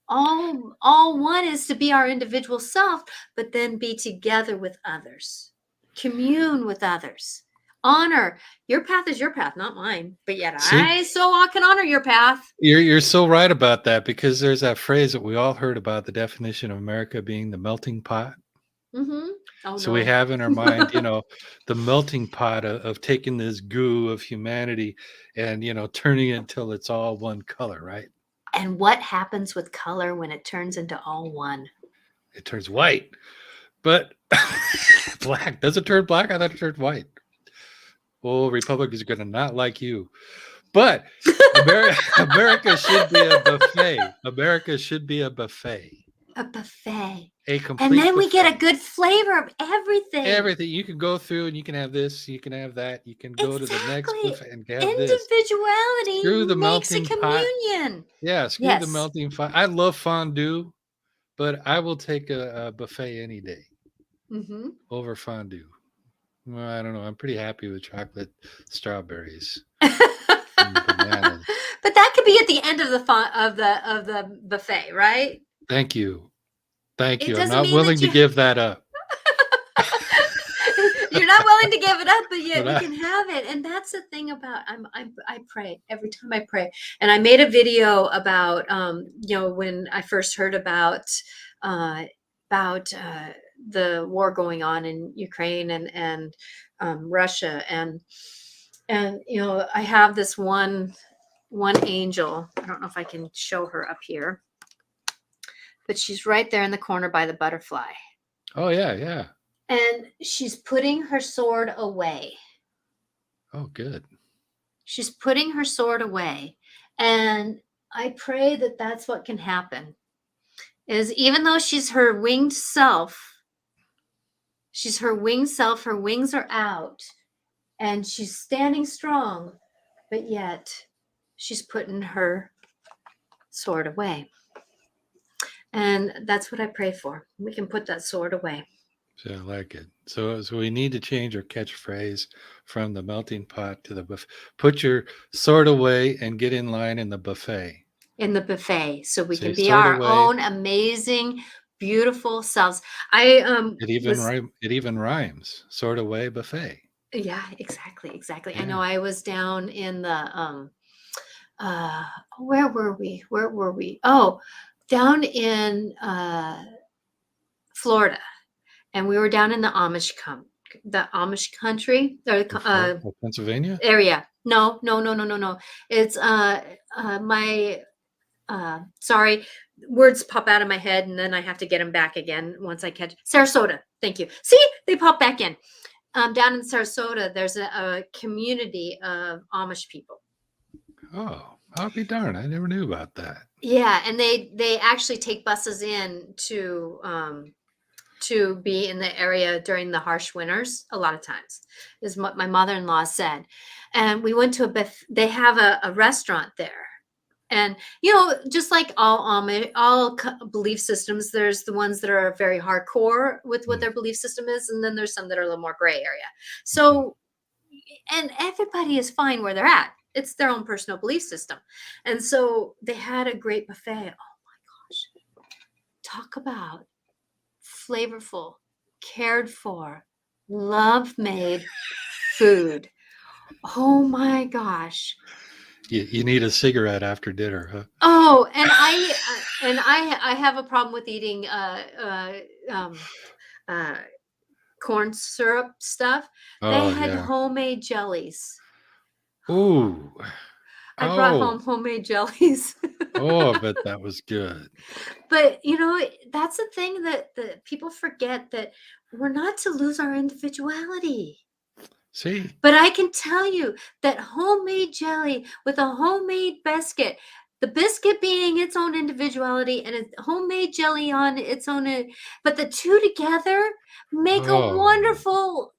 All one is to be our individual self, but then be together with others, commune with others, honor. Your path is your path, not mine, but yet See, I can honor your path. you're so right about that because there's that phrase that we all heard about, the definition of America being the melting pot. Mm-hmm. Oh So we no. have in our mind, the melting pot of taking this goo of humanity and, turning it until it's all one color, right? And what happens with color when it turns into all one? It turns white. But black. Does it turn black? I thought it turned white. Oh, Republicans are going to not like you. But America should be a buffet. America should be a buffet. A buffet. A And complete then we get a buffet. good flavor of everything. Everything you can go through and you can have this, you can have that, you can go to the next Exactly. buffet and have this. Individuality Screw the makes a melting pot. communion. Yeah, screw the Yes. melting pot. I love fondue, but I will take a buffet any day Mm-hmm. over fondue. Well, I don't know. I'm pretty happy with chocolate, strawberries, and bananas. But that could be at the end of the of the buffet, right? Thank you. Thank It you. I'm doesn't not mean that willing to you give that up. you're not willing to give it up, but yet But you I, can have it. And that's the thing about, I pray every time I pray. And I made a video about when I first heard uh about the war going on in Ukraine and Russia, and I have this one angel. I don't know if I can show her up here, but she's right there in the corner by the butterfly, oh, yeah, yeah. and she's putting her sword away. Oh, good. She's putting her sword away. And I pray that that's what can happen. Is, even though she's her winged self, her wings are out, and she's standing strong, but yet she's putting her sword away. And that's what I pray for. We can put that sword away. So I like it. So we need to change our catchphrase from the melting pot to the buffet. Put your sword away and get in line in the buffet. In the buffet, so we Say can be sword our away. own amazing, beautiful selves. I was It even rhymes. Sword away buffet. Yeah, exactly. I know Yeah. I was down in the uh where were we? Where were we? Oh, down in Florida. And we were down in the Amish country, or In Florida, Pennsylvania. area. No, no, no, no, no, no. It's my sorry, words pop out of my head and then I have to get them back again once I catch Sarasota. Thank you. See, they pop back in. Down in Sarasota, there's a community of Amish people. Oh, I'll be darned. I never knew about that. Yeah, and they actually take buses in to be in the area during the harsh winters a lot of times, is what my mother-in-law said. And we went to they have a restaurant there. And just like all belief systems, there's the ones that are very hardcore with what Mm, their belief system is, and then there's some that are a little more gray area. mhm. So, and everybody is fine where they're at. It's their own personal belief system. And so they had a great buffet. Oh my gosh. Talk about flavorful, cared for, love made food. Oh my gosh. You need a cigarette after dinner, huh? Oh, and I have a problem with eating uh corn syrup stuff. They Oh, had yeah. homemade jellies. Ooh. I brought Oh. home homemade jellies. Oh, I bet that was good. But that's the thing that people forget, that we're not to lose our individuality. See? But I can tell you that homemade jelly with a homemade biscuit, the biscuit being its own individuality and a homemade jelly on its own, but the two together make a Oh, wonderful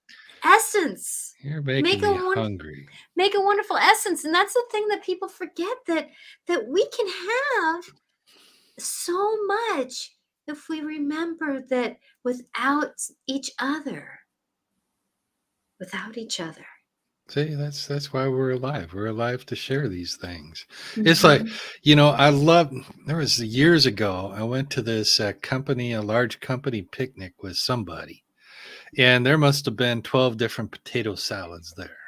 essence. you're making Make a me one hungry. make a wonderful essence, and that's the thing that people forget, that we can have so much if we remember that without each other. See, that's why we're alive. We're alive to share these things. It's like, Mhm. I love. There was years ago. I went to this a large company picnic with somebody, and there must have been 12 different potato salads there.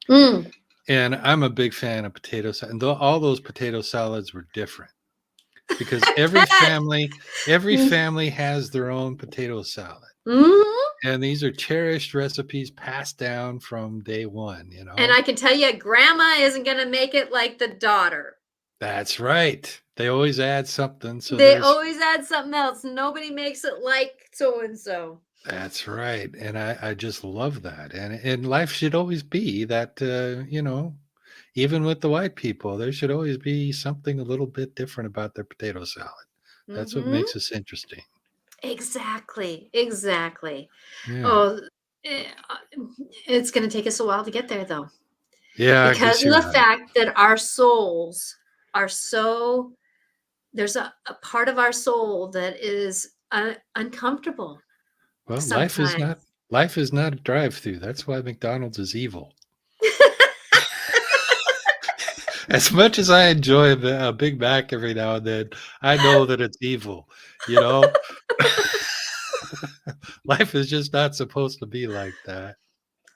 Mm. And I'm a big fan of potato salad. And all those potato salads were different because every family has their own potato salad. Mhm. And these are cherished recipes passed down from day one, And I can tell you, grandma isn't going to make it like the daughter. That's right. They always add something. So They there's always add something else. Nobody makes it like so and so. That's right. And I just love that. And life should always be that even with the white people, there should always be something a little bit different about their potato salad. That's what Mhm. makes us interesting. Exactly. Exactly. Yeah. Oh, it's going to take us a while to get there, though, Yeah, I because guess of you're the right. fact that our souls are so. There's a part of our soul that is uncomfortable Well, sometimes. life is not a drive-through. That's why McDonald's is evil. As much as I enjoy a Big Mac every now and then, I know that it's evil, you know? Life is just not supposed to be like that.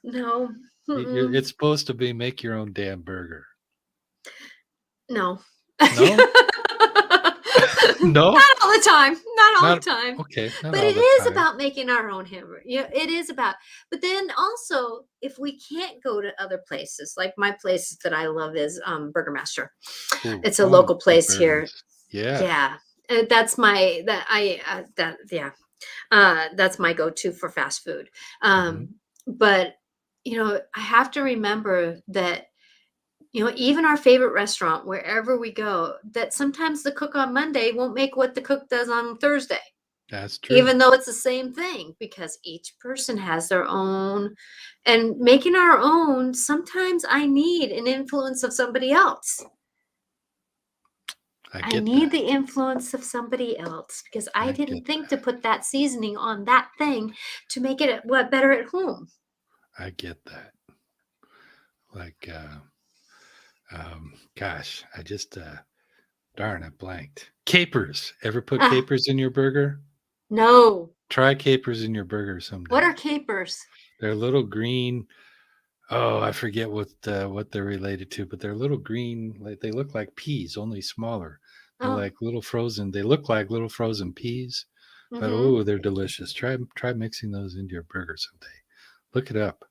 No. Mm-mm. It's supposed to be make your own damn burger. No. No? No? Not all the time. Not all the Not time. okay, not But all it the is time. about making our own hamburger. It is about. But then also, if we can't go to other places, like my place that I love is Burger Master. Ooh, It's a oh, local good place here. burgers. Yeah. Yeah. That's my that I that yeah. That's my go-to for fast food. Mhm. But I have to remember that even our favorite restaurant, wherever we go, that sometimes the cook on Monday won't make what the cook does on Thursday, That's true. even though it's the same thing, because each person has their own. And making our own, sometimes I need an influence of somebody else. I I get need that. the influence of somebody else because I I get didn't think to that. put that seasoning on that thing to make it what better at home. I get that. Like, gosh, I just, darn, I blanked. Capers. Ever put Ah, capers in your burger? no. Try capers in your burger What are someday. capers? They're little green. Oh, I forget what they're related to, but they're little green. Like they look like peas, only smaller. They're Oh, like little frozen. They look like little frozen peas, but mm-hmm. oh, they're delicious. Try mixing those into your burger someday. Look it up.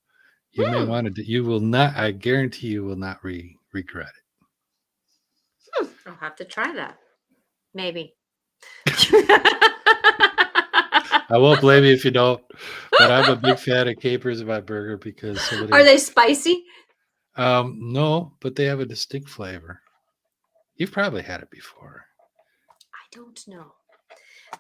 You may Hmm. want to. You will not. I guarantee you will not regret I'll have to try that. Maybe. it. I won't blame you if you don't. But I'm a big fan of capers in my burger because some of Are their. they spicy? No, but they have a distinct flavor. You've probably had it before. I don't know.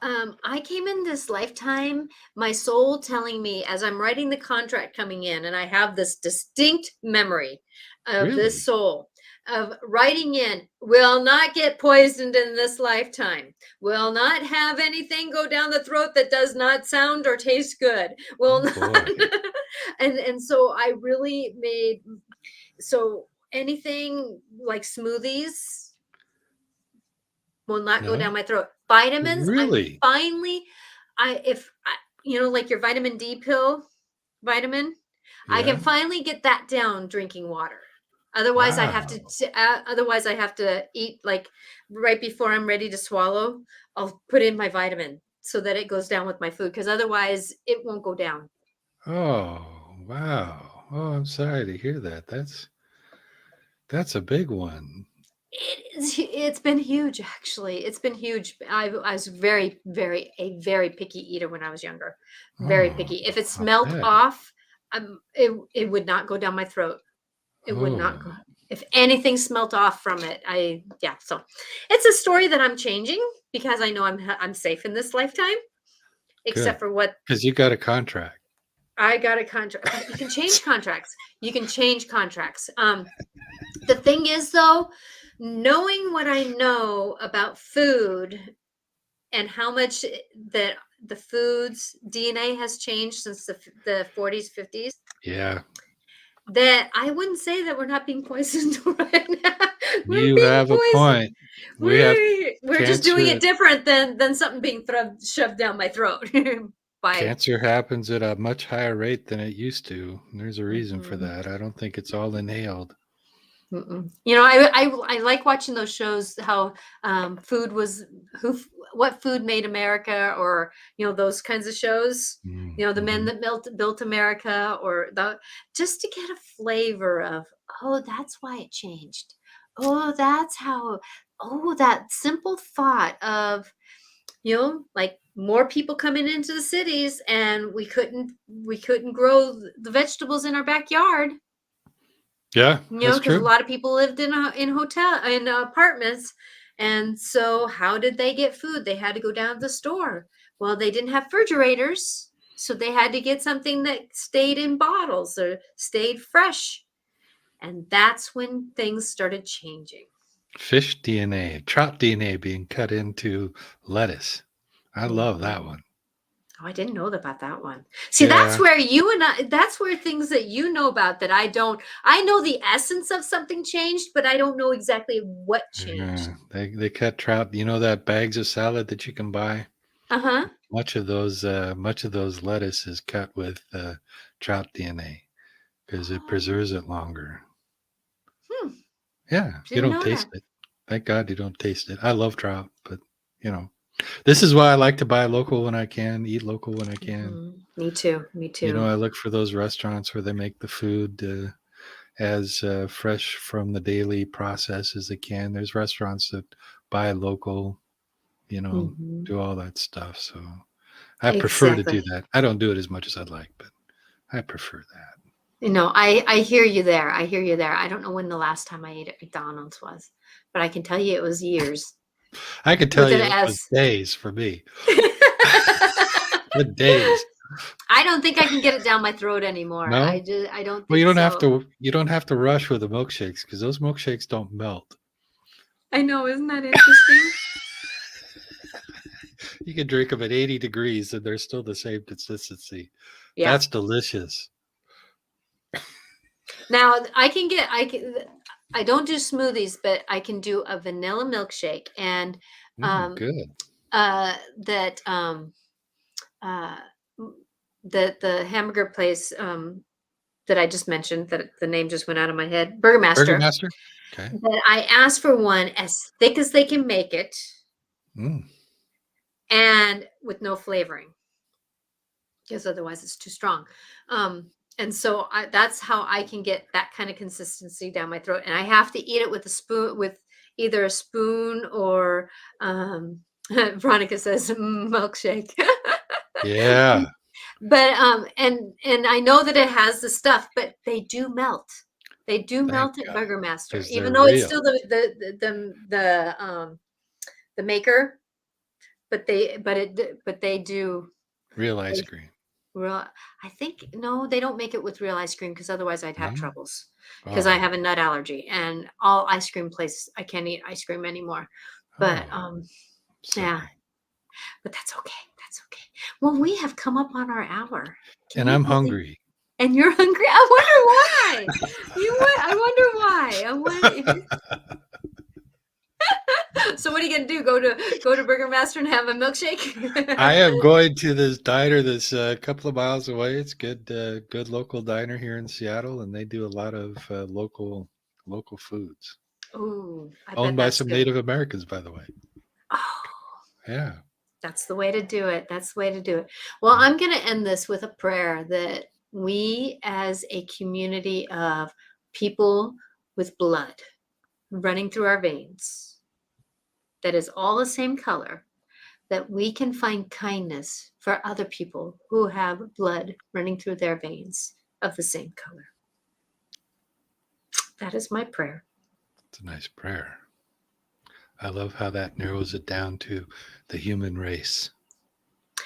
I came in this lifetime, my soul telling me as I'm writing the contract coming in, and I have this distinct memory of this Really? soul of writing in, will not get poisoned in this lifetime, will not have anything go down the throat that does not sound or taste good, will Oh not. boy. And so I really made so anything like smoothies will not go down No. my throat. Vitamins, I'm Really? finally, I if I, like your vitamin D pill vitamin, I can Yeah. finally get that down drinking water. Otherwise, I have to. Wow. Otherwise, I have to eat like right before I'm ready to swallow. I'll put in my vitamin so that it goes down with my food. Because otherwise, it won't go down. Oh, wow. Oh, I'm sorry to hear that. That's a big one. It's been huge, actually. It's been huge. I was a very picky eater when I was younger. Very Oh, picky. If it I smelt bet. off, it would not go down my throat. It would not go. Oh, If anything smelt off from it, yeah. So it's a story that I'm changing because I know I'm safe in this lifetime, good. except for what Because you got a contract. I got a contract. But you can change contracts. You can change contracts. The thing is, though, knowing what I know about food and how much that the food's DNA has changed since the 40s, 50s, Yeah. that I wouldn't say that we're not being poisoned right now. We're You being have a poisoned. point. We have We're just doing it cancer. different than something being shoved down my throat by. Cancer happens at a much higher rate than it used to. And there's a reason for Mhm. that. I don't think it's all inhaled. Mm-mm. I like watching those shows. How food was who, what food made America, or those kinds of shows. The men Mm-hmm. that built America, or the just to get a flavor of, oh, that's why it changed. Oh, that's how. Oh, that simple thought of like more people coming into the cities, and we couldn't grow the vegetables in our backyard, Yeah, that's because a true. lot of people lived in apartments. And so how did they get food? They had to go down to the store. Well, they didn't have refrigerators, so they had to get something that stayed in bottles or stayed fresh. And that's when things started changing. Fish DNA, trout DNA being cut into lettuce. I love that Mhm. one. Oh, I didn't know about that one. See, that's Yeah. where that's where things that you know about that I don't. I know the essence of something changed, but I don't know exactly what changed. They cut trout. You know that bags of salad that you can buy? Uh-huh. Much of those lettuce is cut with trout DNA because it preserves Oh. it longer. Hmm. Yeah, you Didn't don't know taste that. it. Thank God you don't taste it. I love trout, but you know, this is why I like to buy local when I can, eat local when I can. Me too. Me too. I look for those restaurants where they make the food as fresh from the daily process as they can. There's restaurants that buy local, you know, Mhm. do all that stuff. So I prefer to do Exactly. that. I don't do it as much as I'd like, but I prefer that. I hear you there. I hear you there. I don't know when the last time I ate at McDonald's was, but I can tell you it was years I could tell with an you it was S. days for me. The days. I don't think I can get it down my throat anymore. No? I don't Well, you think don't have so. to you don't have to rush with the milkshakes because those milkshakes don't melt. I know, isn't that interesting? You can drink them at 80 degrees and they're still the same consistency. Yeah. That's delicious. Now I don't do smoothies, but I can do a vanilla milkshake, and um Good. that uh m- the hamburger place that I just mentioned, that the name just went out of my head, Burger Burger Master, Master? Okay. that I asked for one as thick as they can make it Mm. and with no flavoring, because otherwise it's too strong. And so that's how I can get that kind of consistency down my throat. And I have to eat it with a spoon, with either a spoon or, Veronica says milkshake. Yeah. But and I know that it has the stuff, but they do melt. They do Thank melt at God, Burger Master, because even they're though it's real. still the maker, but they do Real ice they cream. real I think no, they don't make it with real ice cream because otherwise I'd have No? troubles because I Oh, have a nut allergy and all ice cream places I can't eat ice cream anymore. But oh, yeah, sorry. but that's okay. That's okay. Well, we have come up on our hour. Can And you I'm believe? hungry. And you're hungry? I wonder why. I wonder why. I wonder if you so what are you gonna do? Go to Burger Master and have a I milkshake? am going to this diner that's a couple of miles away. It's good local diner here in Seattle, and they do a lot of local foods. Ooh, I Owned bet by that's some good. Native Americans, by the way. Oh, Yeah. that's the way to do it. That's the way to do it. Well, Mm. I'm gonna end this with a prayer that we as a community of people with blood running through our veins that is all the same color, that we can find kindness for other people who have blood running through their veins of the same color. That is my prayer. It's a nice prayer. I love how that narrows it down to the human race.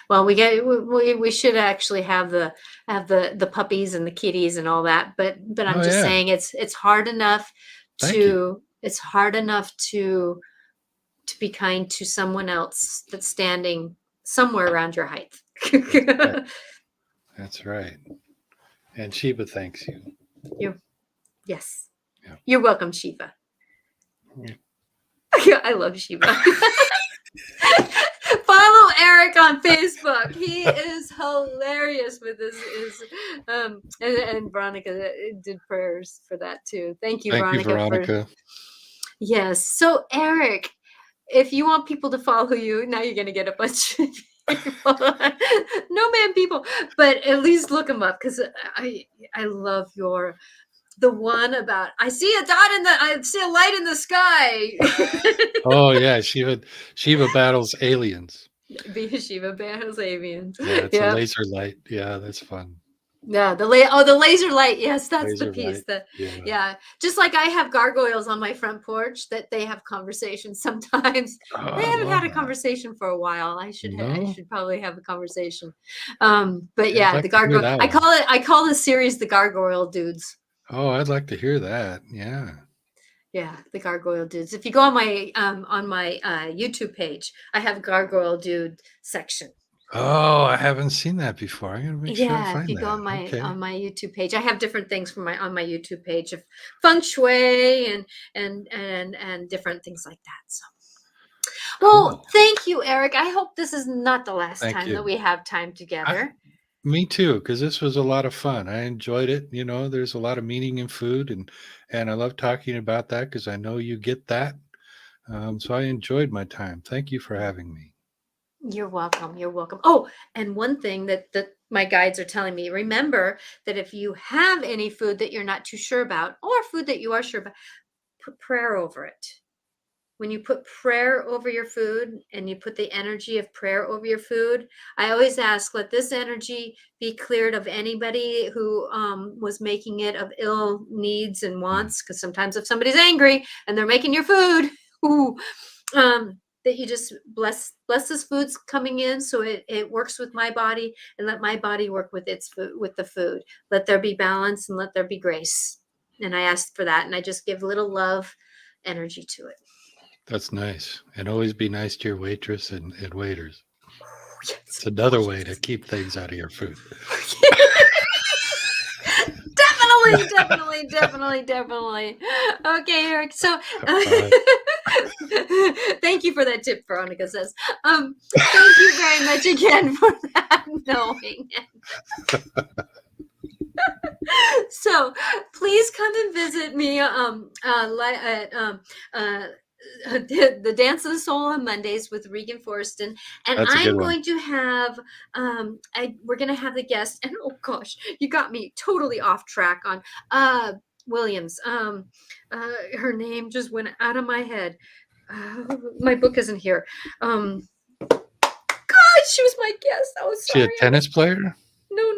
Well, we should actually have the puppies and the kitties and all that, but I'm Oh just yeah. saying it's hard enough Thank you. to be kind to someone else that's standing somewhere around your height. That's right. That's right. And Sheba thanks you. you Yes. Yeah. You're welcome, Shiva. Yeah. I love Shiva. Follow Eric on Facebook. He is hilarious with his and Veronica did prayers for that too. Thank you, Thank you, Veronica, for Veronica. yes. So Eric, if you want people to follow you, now you're gonna get a bunch of people. No man people, but at least look them up because I love the one about I see a light in the sky. Oh yeah, Sheba battles aliens. Be Shiva battles avians. Yeah, it's a Yeah. laser light. Yeah, that's fun. Yeah, the laser light. Yes, that's the Laser piece. light. The Yeah. Yeah, just like I have gargoyles on my front porch that they have conversations sometimes. Oh, They I haven't love had a that. conversation for a while. I No? should probably have a conversation. But Yeah, I'd yeah, the like to hear gargoyle. that one. I call the series the gargoyle dudes. Oh, I'd like to hear that. Yeah. Yeah, the gargoyle dudes. If you go on my YouTube page, I have gargoyle dude section. Oh, I haven't seen that before. I'm gonna make sure I Yeah, if find you go that. on my Okay. YouTube page, I have different things for my on my YouTube page of feng shui and different things like that. So, well, Cool. thank you, Eric. I hope this is not the last Thank time that you. we have time I together. Me too, because this was a lot of fun. I enjoyed it. There's a lot of meaning in food, and I love talking about that because I know you get that. So I enjoyed my time. Thank you for having me. You're welcome. You're welcome. Oh, and one thing that my guides are telling me, remember that if you have any food that you're not too sure about, or food that you are sure about, put prayer over it. When you put prayer over your food and you put the energy of prayer over your food, I always ask, let this energy be cleared of anybody who was making it of ill needs and Mm. wants. Because sometimes if somebody's angry and they're making your food, ooh, that you just bless this food's coming in so it works with my body and let my body work with its food with the food. Let there be balance and let there be grace. And I ask for that and I just give little love energy to it. That's nice. And always be nice to your waitress and waiters. Oh, yes. It's Oh, another way to yes. keep things out of your food. Definitely, definitely, definitely, definitely. Okay, Eric. So, All right. thank you for that tip, Veronica says. Thank you very much again for that knowing. So, please come and visit me. At the Dance of the Soul on Mondays with Regan Forston, and That's a good I'm one. going to have we're going to have the guest, and oh gosh, you got me totally off track on Williams. Her name just went out of my head. My book isn't here. God, she was my guest. Oh, She a sorry. tennis player? No.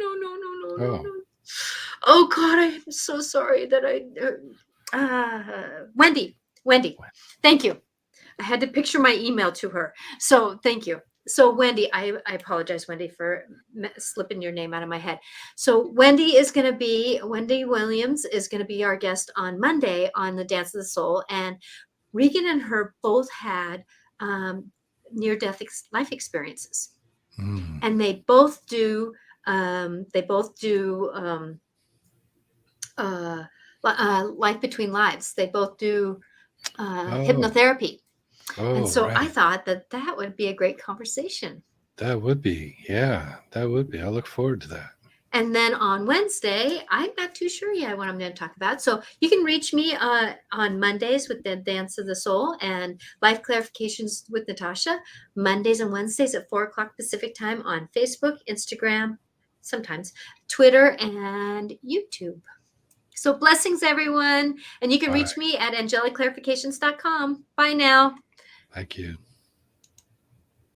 Oh, Oh God, I am so sorry that Wendy. Thank you. I had to picture my email to her. So thank you. So Wendy, I apologize, Wendy, for slipping your name out of my head. So Wendy Williams is going to be our guest on Monday on the Dance of the Soul, and Regan and her both had near-death life experiences, and they both do life between lives. They both do oh, hypnotherapy. And oh, so I right. thought that would be a great conversation. That would be. Yeah, that would be. I look forward to that. And then on Wednesday, I'm not too sure yet what I'm going to talk about. So you can reach me on Mondays with the Dance of the Soul and Life Clarifications with Natasha, Mondays and Wednesdays at 4 o'clock Pacific time on Facebook, Instagram, sometimes Twitter, and YouTube. So blessings, everyone. And you can All reach right. me at angeliclarifications.com. Bye now. Thank you.